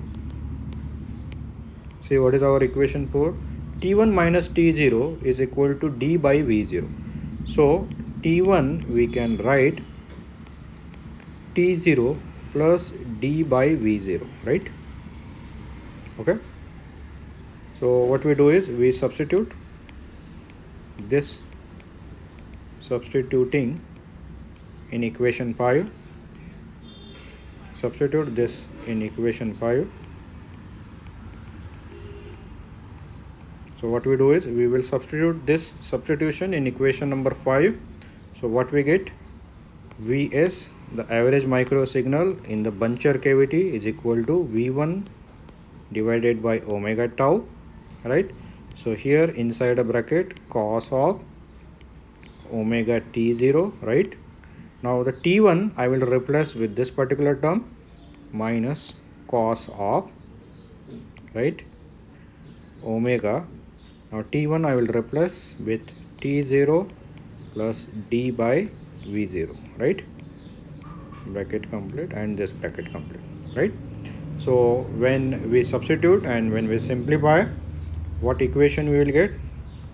see what is our equation 4? T1 minus T0 is equal to d by V0. So T1 we can write T0 plus d by V0, right? Okay, so what we do is we substitute this, substituting in equation 5, substitute this in equation 5. So what we do is we will substitute this substitution in equation number 5. So what we get? Vs, the average microsignal in the buncher cavity, is equal to v1 divided by omega tau, right? So here inside a bracket cos of omega t0, right? Now the t1 I will replace with this particular term, minus cos of, right, omega. Now t1 I will replace with t0 plus d by v0, right? Bracket complete and this bracket complete, right? So when we substitute and when we simplify, what equation we will get?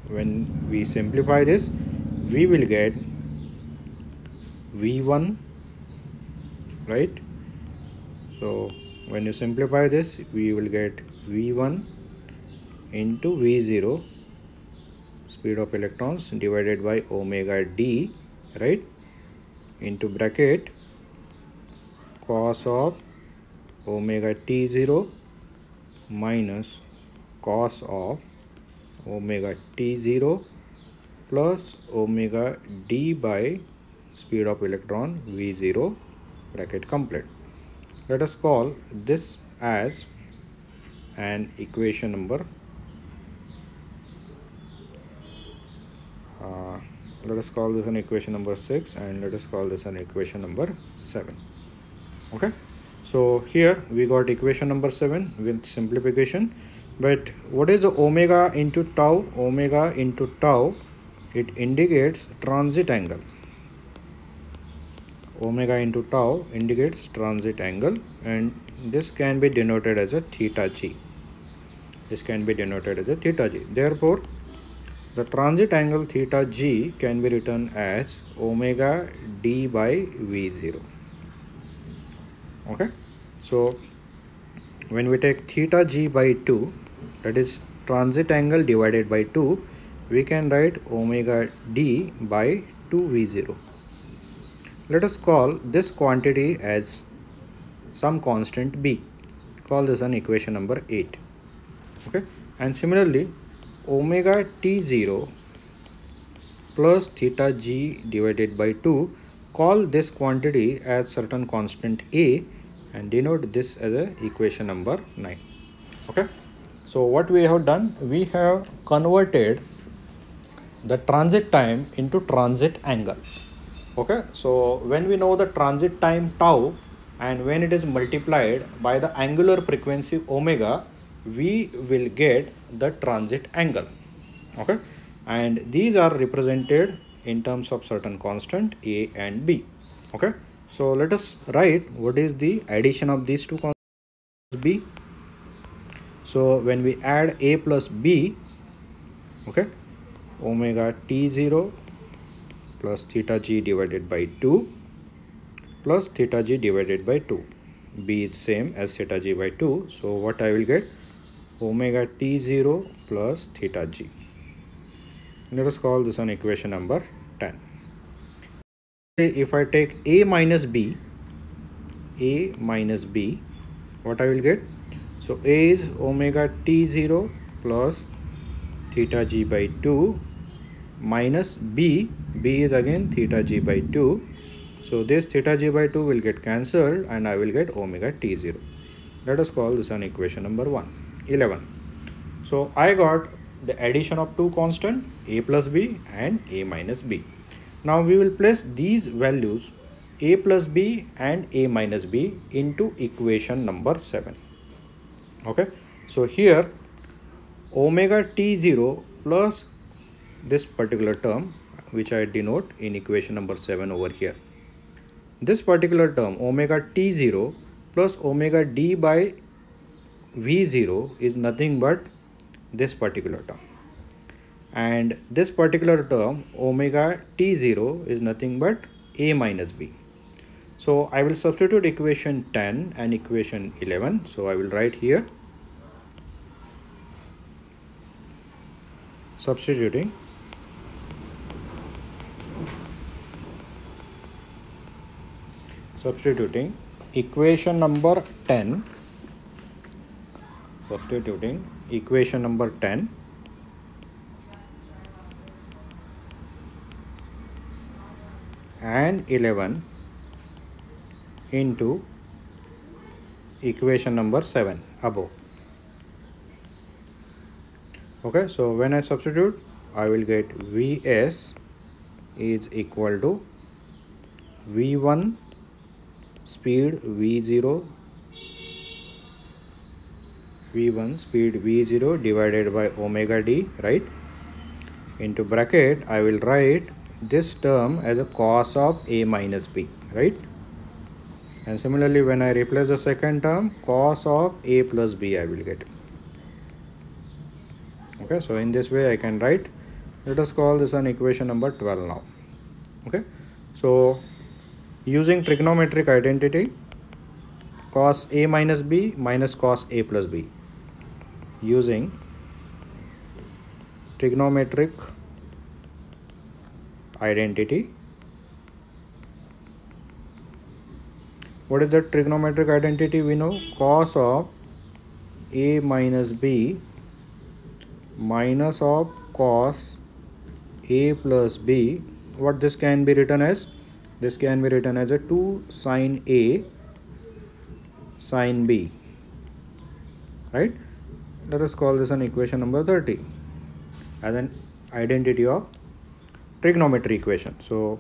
When we simplify this, we will get v1, right? So when you simplify this, we will get v1 into v0, speed of electrons, divided by omega d, right, into bracket cos of omega t0 minus cos of omega t0 plus omega d by speed of electron v0, bracket complete. Let us call this as an equation number let us call this an equation number 6, and let us call this an equation number 7. Okay, so here we got equation number 7 with simplification. But what is the omega into tau? Omega into tau, it indicates transit angle. Omega into tau indicates transit angle, and this can be denoted as a theta g. This can be denoted as a theta g. Therefore the transit angle theta g can be written as omega d by v0. Okay, so when we take theta g by 2, that is transit angle divided by 2, we can write omega d by 2v0. Let us call this quantity as some constant b. Call this an equation number 8. Okay, and similarly omega t0 plus theta g divided by 2, call this quantity as certain constant a and denote this as a equation number 9. Okay, so what we have done, we have converted the transit time into transit angle. Okay, so when we know the transit time tau and when it is multiplied by the angular frequency omega, we will get the transit angle. Okay, and these are represented in terms of certain constant a and b. Okay, so let us write what is the addition of these two constants b. So when we add a plus b, okay, omega t0 plus theta g divided by 2 plus theta g divided by 2. B is same as theta g by 2. So what I will get? Omega t0 plus theta g. Let us call this one equation number 10. If I take a minus b, what I will get? So a is omega t0 plus theta g by 2 minus b is again theta g by 2. So this theta g by 2 will get cancelled and I will get omega t0. Let us call this an equation number 11. So I got the addition of two constant a plus b and a minus b. Now we will place these values a plus b and a minus b into equation number 7. Okay, so here omega t0 plus this particular term which I denote in equation number 7 over here. This particular term omega t0 plus omega d by v0 is nothing but this particular term, and this particular term omega t0 is nothing but a minus b. So I will substitute equation 10 and equation 11. So I will write here substituting equation number 10, and 11 into equation number 7 above. Okay, so when I substitute, I will get Vs is equal to V1 speed V0 divided by omega d, right? Into bracket, I will write this term as a cos of a minus b, right? And similarly, when I replace the second term, cos of a plus b I will get. Okay, so in this way I can write. Let us call this an equation number 12 now. Okay, so using trigonometric identity, cos a minus b minus cos a plus b, using trigonometric identity. What is the trigonometric identity? We know cos of a minus b minus of cos a plus b. What this can be written as? This can be written as a 2 sin a sin b, right? Let us call this an equation number 30 as an identity of trigonometry equation. So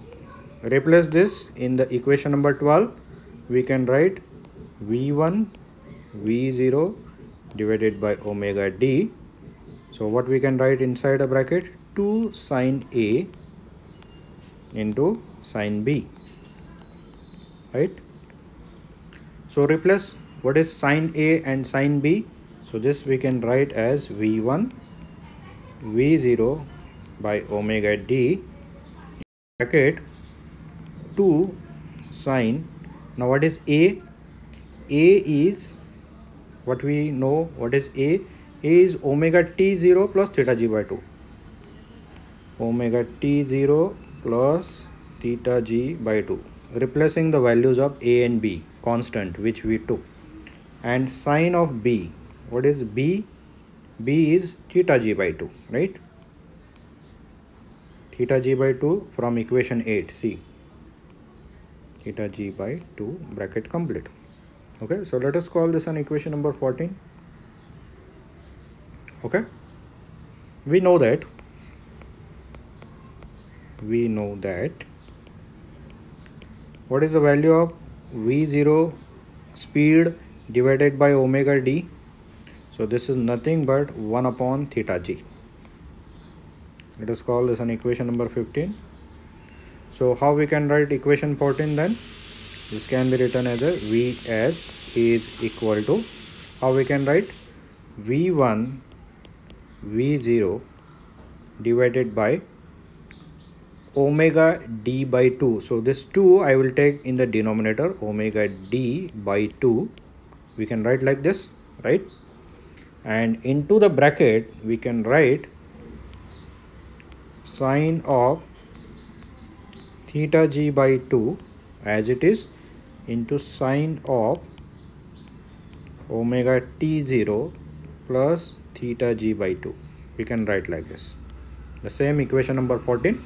replace this in the equation number 12. We can write V1 V0 divided by omega d. So what we can write inside a bracket? 2 sin a into sin b, right? So replace what is sin a and sin b. So this we can write as V1 V0 by omega d bracket 2 sin. Now what is a? A is what we know. What is a? A is omega t0 plus theta g by 2. Omega t0 plus theta g by 2. Replacing the values of a and b constant which we took. And sine of b. What is b? B is theta g by 2, right? Theta g by 2 from equation 8. See. Theta g by 2 bracket complete. Okay, so let us call this an equation number 14. Okay, we know that what is the value of V0 speed divided by omega d? So this is nothing but 1 upon theta g. Let us call this an equation number 15. So how we can write equation 14 then? This can be written as a Vs is equal to, how we can write, V1 V0 divided by omega d by 2. So this 2 I will take in the denominator, omega d by 2. We can write like this, right? And into the bracket we can write sine of theta g by 2 as it is into sine of omega t0 plus theta g by 2. We can write like this, the same equation number 14.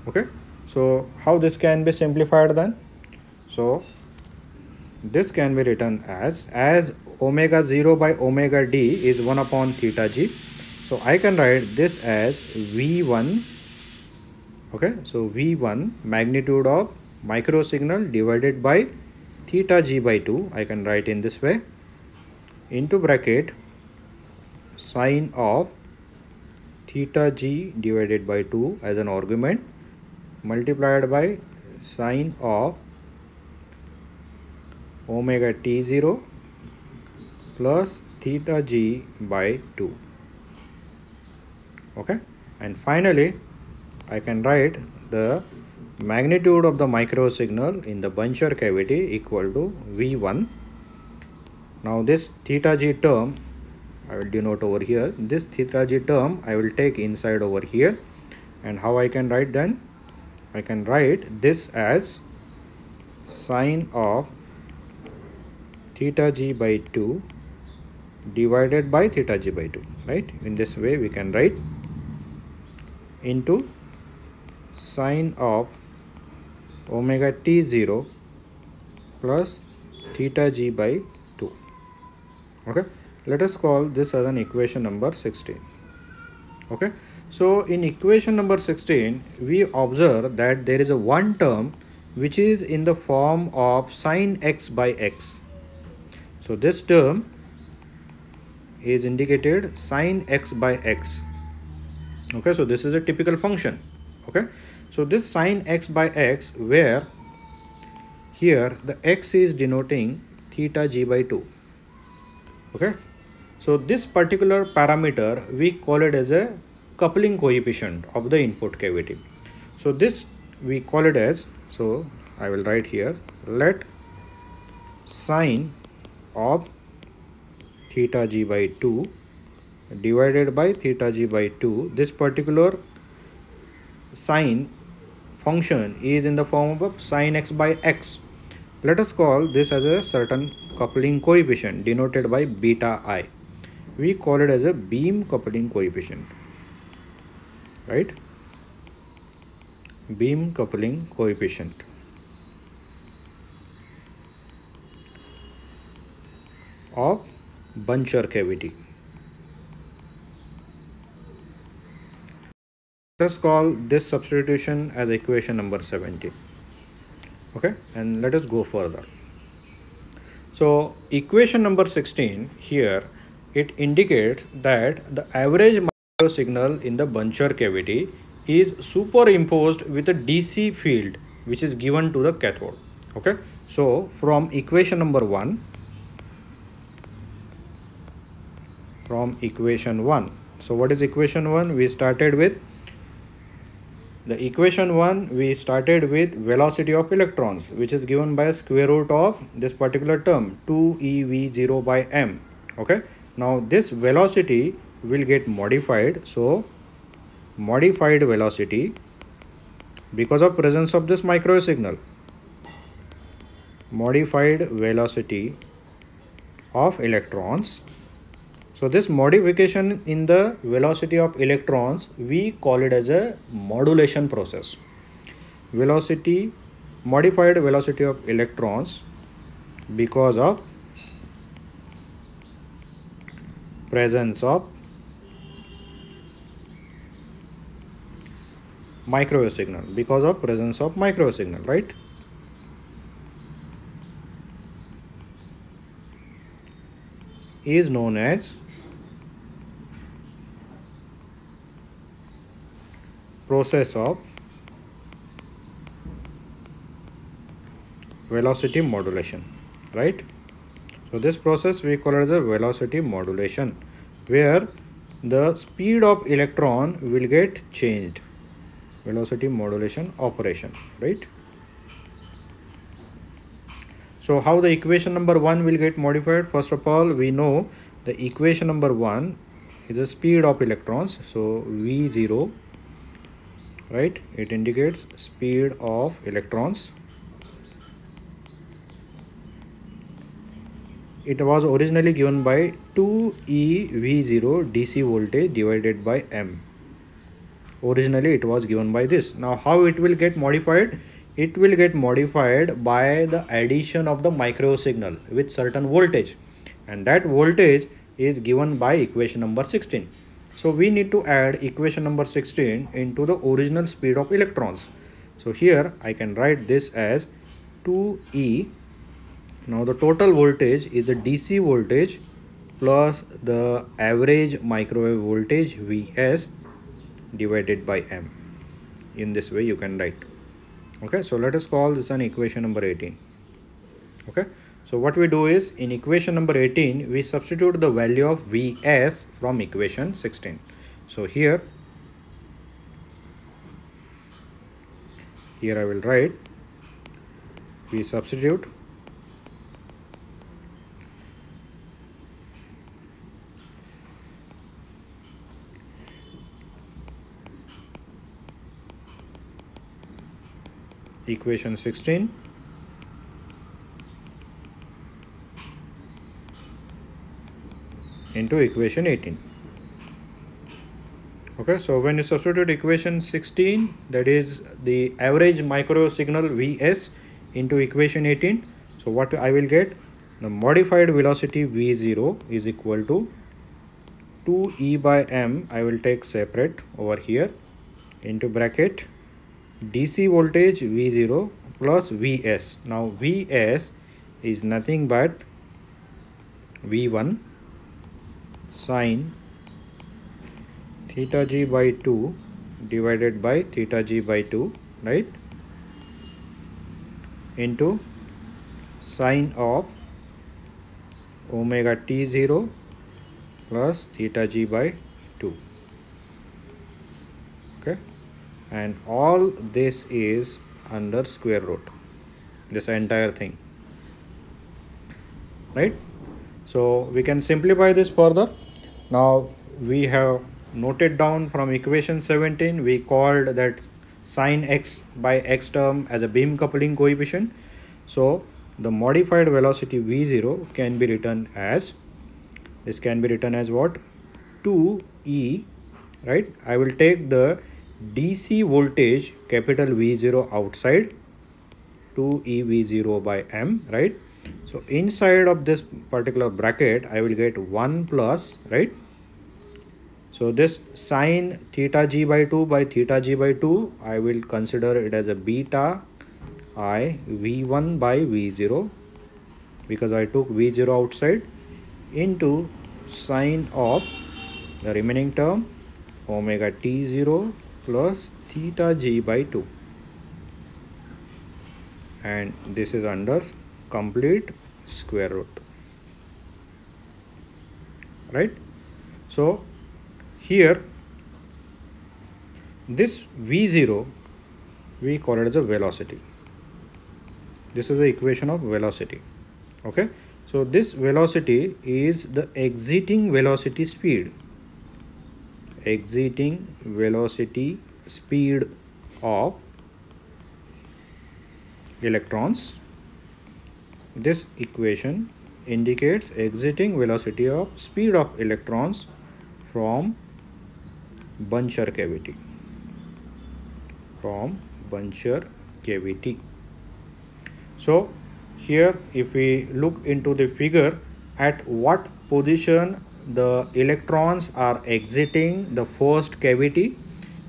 Okay, so how this can be simplified then? So this can be written as omega 0 by omega d is 1 upon theta g. So I can write this as V1. Okay, so V1 magnitude of microsignal divided by theta g by 2. I can write in this way, into bracket sine of theta g divided by 2 as an argument, multiplied by sine of omega t0 plus theta g by 2. Okay, and finally I can write the magnitude of the microsignal in the Buncher cavity equal to V1. Now this theta g term I will denote over here. This theta g term I will take inside over here. And how I can write then? I can write this as sine of theta g by 2 divided by theta g by 2, right? In this way we can write into sine of omega t0 plus theta g by 2. Okay, let us call this as an equation number 16. Okay, so in equation number 16 we observe that there is a one term which is in the form of sine x by x. So this term is indicated sine x by x. Okay, so this is a typical function. Okay, so this sine x by x, where here the x is denoting theta g by 2. Okay, so this particular parameter we call it as a coupling coefficient of the input cavity. So this we call it as, so I will write here, let sine of theta g by 2 divided by theta g by 2, this particular sine function is in the form of sine x by x. Let us call this as a certain coupling coefficient denoted by beta I. We call it as a beam coupling coefficient, right? Beam coupling coefficient of Buncher cavity. Let us call this substitution as equation number 17. Okay, and let us go further. So equation number 16 here, it indicates that the average microsignal in the Buncher cavity is superimposed with a DC field which is given to the cathode. Okay, so from equation number 1, so what is equation 1? We started with the equation 1, we started with velocity of electrons, which is given by square root of this particular term 2ev0 by m. Okay, now this velocity will get modified. So modified velocity, because of presence of this microsignal, modified velocity of electrons. So this modification in the velocity of electrons, we call it as a modulation process. Velocity, modified velocity of electrons because of presence of microsignal, because of presence of microsignal, right? is known as process of velocity modulation, right? So this process we call as a velocity modulation, where the speed of electron will get changed. Velocity modulation operation, right? So how the equation number 1 will get modified? First of all, we know the equation number 1 is the speed of electrons. So V0, right? It indicates speed of electrons. It was originally given by 2eV0 DC voltage divided by M. Originally it was given by this. Now how it will get modified? It will get modified by the addition of the microwave signal with certain voltage, and that voltage is given by equation number 16. So we need to add equation number 16 into the original speed of electrons. So here I can write this as 2E. Now the total voltage is the DC voltage plus the average microwave voltage Vs divided by M. In this way you can write. Okay, so let us call this an equation number 18. Okay, so what we do is, in equation number 18 we substitute the value of Vs from equation 16. So here I will write, we substitute equation 16 into equation 18. Okay, so when you substitute equation 16, that is the average microwave signal Vs, into equation 18, so what I will get, the modified velocity V0 is equal to 2E by M. I will take separate over here, into bracket DC voltage V0 plus Vs. Now Vs is nothing but V1 sine theta g by 2 divided by theta g by 2, right, into sine of omega t0 plus theta g by 2. Okay, and all this is under square root, this entire thing, right? So we can simplify this further. Now we have noted down from equation 17, we called that sine x by x term as a beam coupling coefficient. So the modified velocity V0 can be written as, this can be written as what, 2E, right? I will take the DC voltage capital V0 outside, 2eV0 by M, right? So inside of this particular bracket I will get 1 plus, right? So this sine theta g by 2 by theta g by 2, I will consider it as a beta I V1 by V0, because I took V0 outside, into sine of the remaining term omega t0 plus theta g by 2, and this is under complete square root, right? So here this V0 we call it as a velocity. This is the equation of velocity. Okay, so this velocity is the exiting velocity speed, exiting velocity speed of electrons. This equation indicates exiting velocity of speed of electrons from Buncher cavity, So here if we look into the figure, at what position the electrons are exiting the first cavity,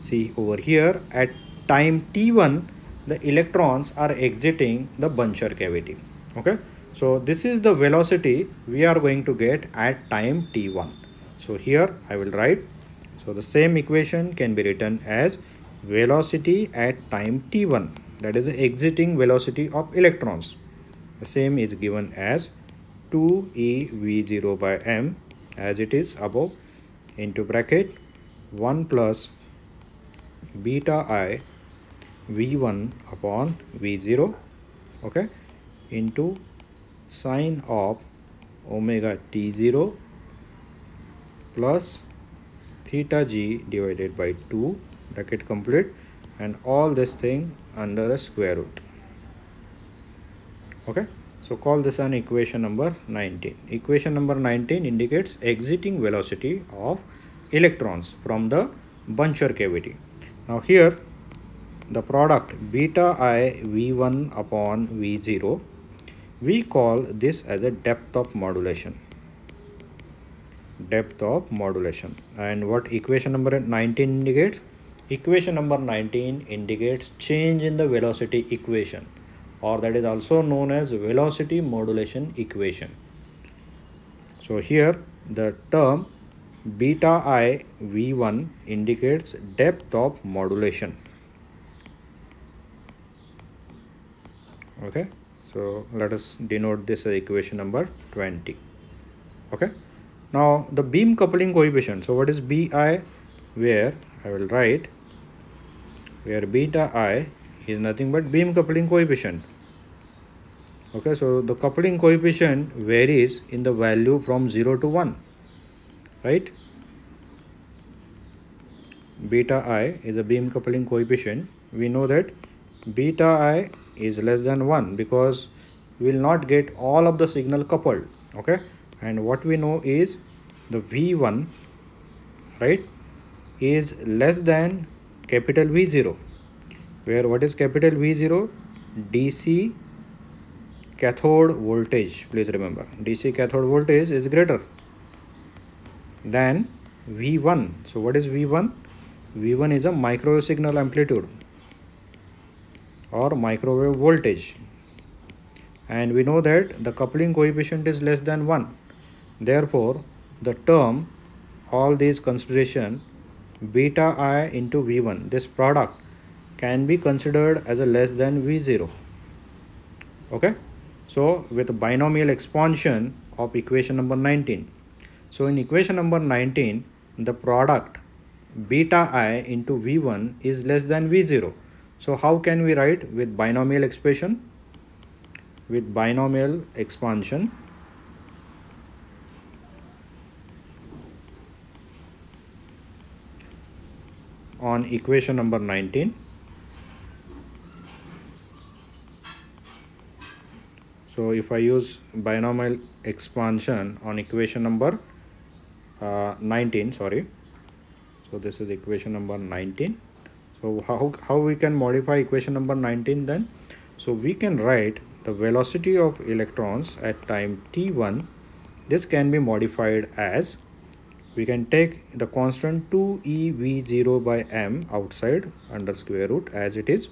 see over here, at time t1 the electrons are exiting the Buncher cavity. Okay, So this is the velocity we are going to get at time t1. So here I will write, so the same equation can be written as velocity at time t1, that is the exiting velocity of electrons. The same is given as 2ev0 by m as it is above, into bracket 1 plus beta I v1 upon v0, okay, into sine of omega t0 plus theta g divided by 2, bracket complete, and all this thing under a square root. Okay, so call this an equation number 19. Equation number 19 indicates exiting velocity of electrons from the Buncher cavity. Now here the product beta I v1 upon v0, we call this as a depth of modulation. Depth of modulation. And what equation number 19 indicates? Equation number 19 indicates change in the velocity equation, or that is also known as velocity modulation equation. So here the term beta I v1 indicates depth of modulation. Okay, so let us denote this as equation number 20. Okay, now the beam coupling coefficient. So what is bi? Where I will write, where beta I is nothing but beam coupling coefficient. Okay, so the coupling coefficient varies in the value from 0 to 1, right? Beta I is a beam coupling coefficient. We know that beta I is less than 1 because we will not get all of the signal coupled. Okay, and what we know is the v1, right, is less than capital V0, where what is capital V0? DC cathode voltage. Please remember, DC cathode voltage is greater than V1. So what is V1? V1 is a microwave signal amplitude or microwave voltage, and we know that the coupling coefficient is less than 1. Therefore the term, all these consideration, beta I into V1, this product can be considered as a less than V0. Okay, so with binomial expansion of equation number 19, so in equation number 19 the product beta I into V1 is less than V0. So how can we write with binomial expression? With binomial expansion, on equation number 19, so if I use binomial expansion on equation number 19, sorry, so this is equation number 19. So how we can modify equation number 19 then? So we can write the velocity of electrons at time t1. This can be modified as, we can take the constant 2ev0 by m outside under square root as it is,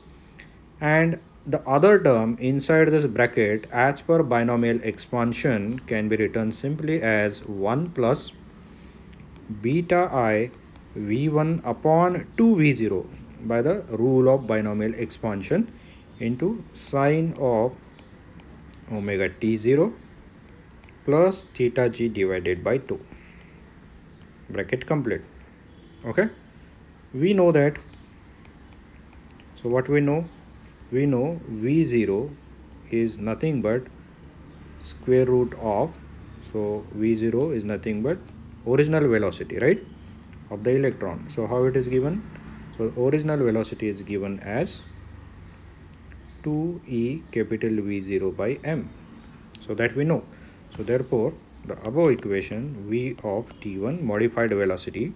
and the other term inside this bracket as per binomial expansion can be written simply as 1 plus beta I v1 upon 2v0 by the rule of binomial expansion into sine of omega t0 plus theta g divided by 2, bracket complete. Okay, we know that, so what we know? We know v0 is nothing but square root of, so v0 is nothing but original velocity, right, of the electron. So how it is given? So original velocity is given as 2e capital V0 by m. So that we know. So therefore the above equation v of t1 modified velocity,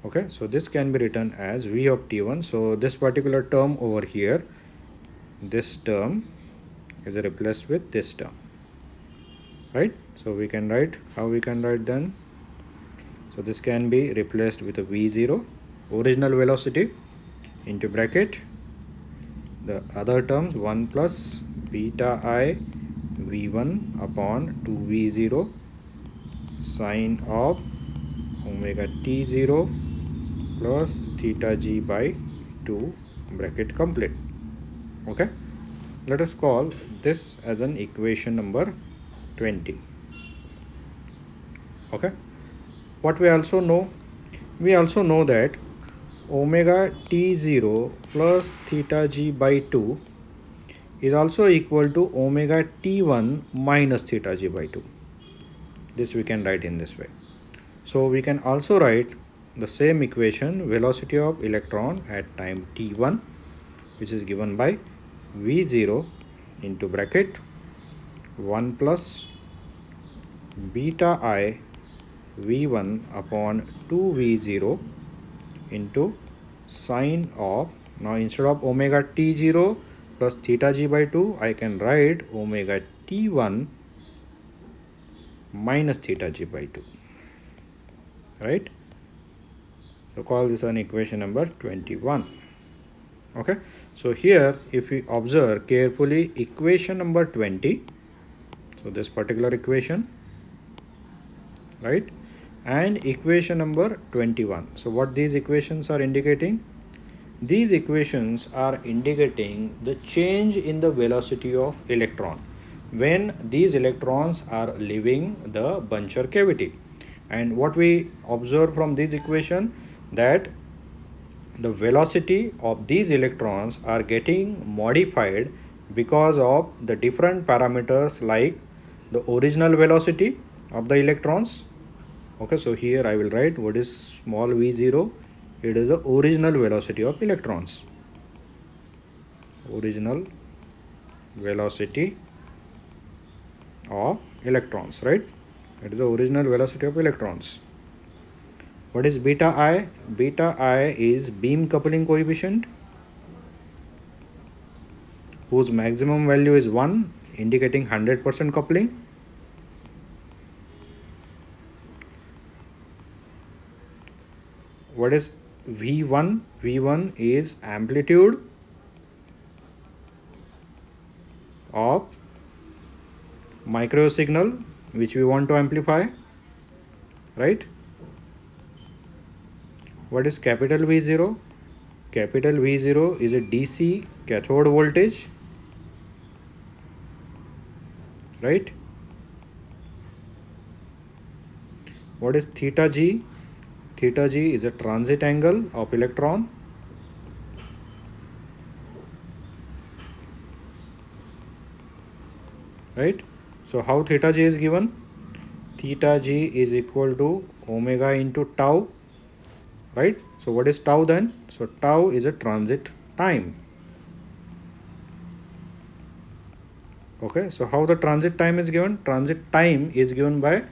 okay, so this can be written as v of t1. So this particular term over here, this term is replaced with this term, right? So we can write, how we can write then? So this can be replaced with a v0 original velocity into bracket the other terms 1 plus beta I V1 upon 2V0 sine of omega t0 plus theta g by 2 bracket complete. Okay, let us call this as an equation number 20. Okay, what we also know that omega t0 plus theta g by 2 is also equal to omega t1 minus theta g by 2. This we can write in this way. So we can also write the same equation, velocity of electron at time t1, which is given by v0 into bracket 1 plus beta I v1 upon 2v0 into sine of, now instead of omega t0 plus theta g by 2, I can write omega t1 minus theta g by 2, right? So call this an equation number 21. Okay, so here if we observe carefully equation number 20, so this particular equation, right, and equation number 21, so what these equations are indicating? These equations are indicating the change in the velocity of electron when these electrons are leaving the Buncher cavity. And what we observe from this equation, that the velocity of these electrons are getting modified because of the different parameters like the original velocity of the electrons. Okay, so here I will write what is small v0. It is the original velocity of electrons. Original velocity of electrons, right? It is the original velocity of electrons. What is beta I? Beta I is beam coupling coefficient, whose maximum value is 1, indicating 100% coupling. What is V1? V1 is amplitude of microwave signal which we want to amplify, right? What is capital V0? Capital V0 is a DC cathode voltage, right? What is theta G? Theta G is a transit angle of electron, right? So how theta G is given? Theta G is equal to omega into tau, right? So what is tau then? So tau is a transit time. Okay, so how the transit time is given? Transit time is given by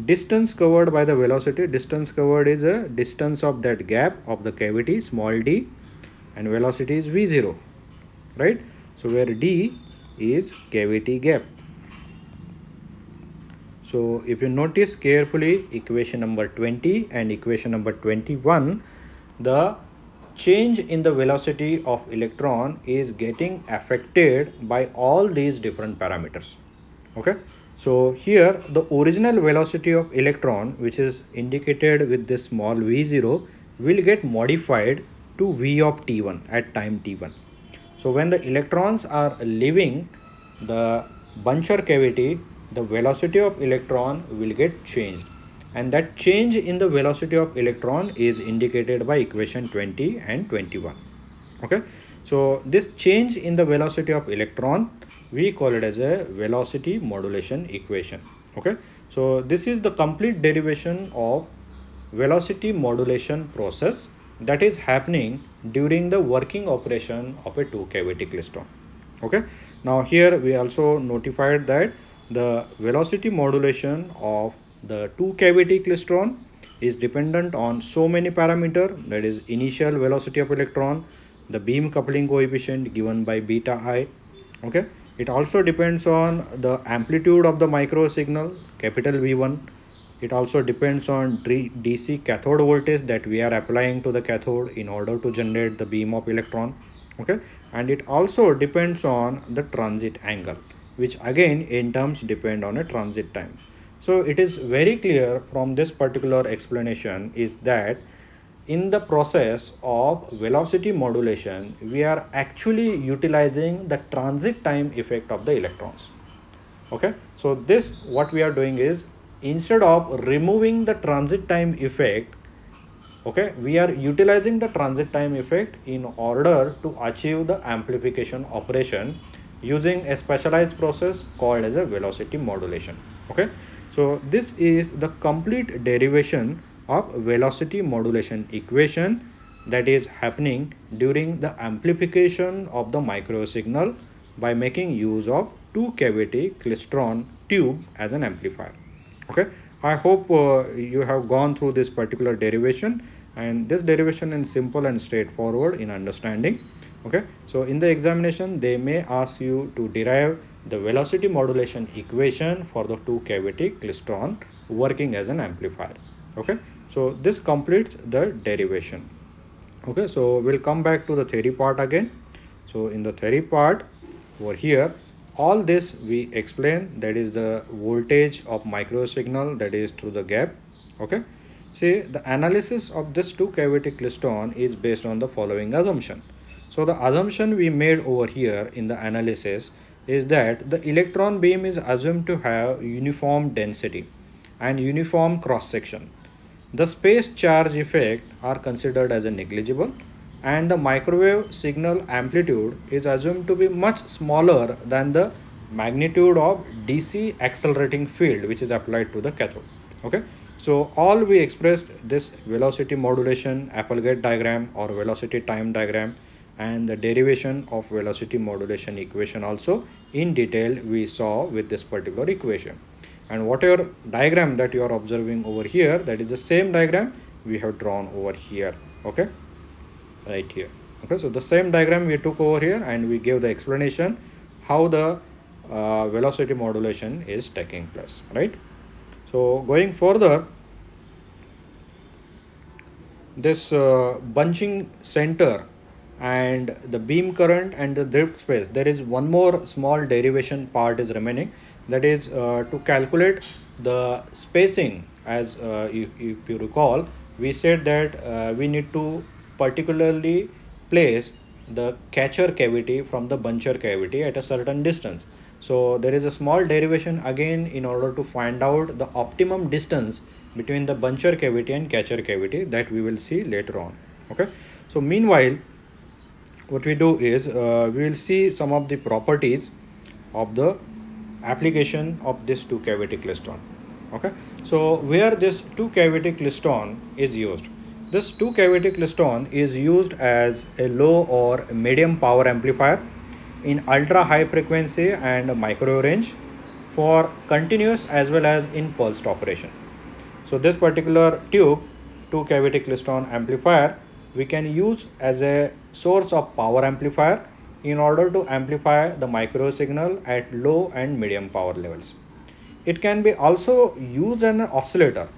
distance covered by the velocity. Distance covered is a distance of that gap of the cavity, small d, and velocity is v0, right? So where d is cavity gap. So if you notice carefully equation number 20 and equation number 21, the change in the velocity of electron is getting affected by all these different parameters. Okay, so here the original velocity of electron, which is indicated with this small v0, will get modified to v of t1 at time t1. So when the electrons are leaving the Buncher cavity, the velocity of electron will get changed, and that change in the velocity of electron is indicated by equation 20 and 21. Okay, so this change in the velocity of electron, we call it as a velocity modulation equation. Okay, so this is the complete derivation of velocity modulation process that is happening during the working operation of a two cavity klystron. Okay, now here we also notified that the velocity modulation of the two cavity klystron is dependent on so many parameters, that is initial velocity of electron, the beam coupling coefficient given by beta I. Okay, it also depends on the amplitude of the micro signal, capital V1. It also depends on DC cathode voltage that we are applying to the cathode in order to generate the beam of electron. Okay, and it also depends on the transit angle. which again in terms depend on a transit time. So it is very clear from this particular explanation is that in the process of velocity modulation, we are actually utilizing the transit time effect of the electrons. Okay, so this what we are doing is, instead of removing the transit time effect, okay, we are utilizing the transit time effect in order to achieve the amplification operation using a specialized process called as a velocity modulation. Okay, so this is the complete derivation of velocity modulation equation that is happening during the amplification of the microwave signal by making use of two cavity klystron tube as an amplifier. Okay, I hope you have gone through this particular derivation, and this derivation is simple and straightforward in understanding. Okay, so in the examination they may ask you to derive the velocity modulation equation for the two cavity klystron working as an amplifier. Okay, so this completes the derivation. Okay, so we'll come back to the theory part again. So in the theory part over here, all this we explain, that is the voltage of micro signal, that is through the gap. Okay, see, the analysis of this two cavity klystron is based on the following assumption. So the assumption we made over here in the analysis is that the electron beam is assumed to have uniform density and uniform cross section. The space charge effect are considered as a negligible, and the microwave signal amplitude is assumed to be much smaller than the magnitude of DC accelerating field which is applied to the cathode. Okay, so all we expressed this velocity modulation Applegate diagram or velocity time diagram and the derivation of velocity modulation equation also in detail we saw with this particular equation. And whatever diagram that you are observing over here, that is the same diagram we have drawn over here. Okay, right here. Okay, so the same diagram we took over here and we gave the explanation how the velocity modulation is taking place, right? So going further, this bunching center and the beam current and the drift space, there is one more small derivation part is remaining, that is to calculate the spacing. As if you recall, we said that we need to particularly place the catcher cavity from the buncher cavity at a certain distance. So there is a small derivation again in order to find out the optimum distance between the buncher cavity and catcher cavity, that we will see later on. Okay, so meanwhile what we do is we will see some of the properties of the application of this two cavity klystron. Okay, so where this two cavity klystron is used, this two cavity klystron is used as a low or medium power amplifier in ultra high frequency and microwave range for continuous as well as in pulsed operation. So this particular tube two cavity klystron amplifier we can use as a source of power amplifier in order to amplify the microwave signal at low and medium power levels. It can be also used as an oscillator.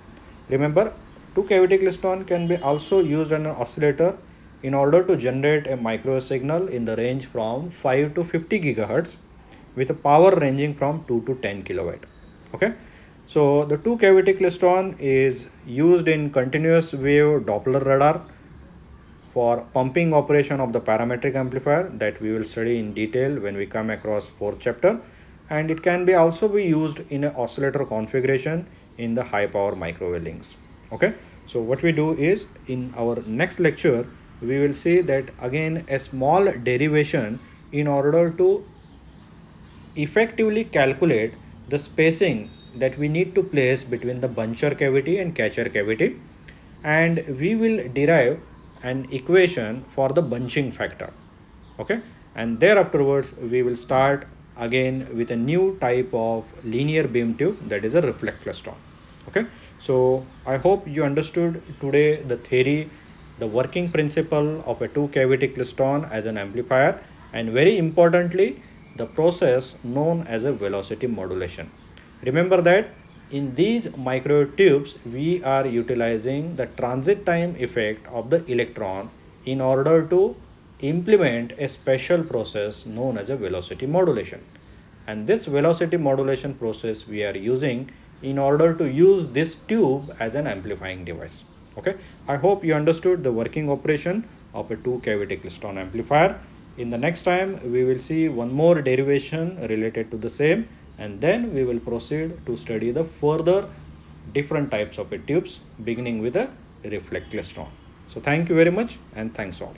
Remember, two cavity klystron can be also used as an oscillator in order to generate a microwave signal in the range from 5 to 50 gigahertz with a power ranging from 2 to 10 kilowatt. Okay, so the two cavity klystron is used in continuous wave Doppler radar for pumping operation of the parametric amplifier that we will study in detail when we come across fourth chapter, and it can be also be used in an oscillator configuration in the high power microwave links. Okay, so what we do is in our next lecture we will see that again a small derivation in order to effectively calculate the spacing that we need to place between the buncher cavity and catcher cavity, and we will derive an equation for the bunching factor. Okay, and thereafterwards we will start again with a new type of linear beam tube, that is a reflect klystron. Okay, so I hope you understood today the theory, the working principle of a two cavity klystron as an amplifier, and very importantly the process known as a velocity modulation. Remember that in these microwave tubes we are utilizing the transit time effect of the electron in order to implement a special process known as a velocity modulation. and this velocity modulation process we are using in order to use this tube as an amplifying device. Okay, I hope you understood the working operation of a two cavity klystron amplifier. In the next time we will see one more derivation related to the same, and then we will proceed to study the further different types of tubes beginning with a reflect klystron. So thank you very much, and thanks all.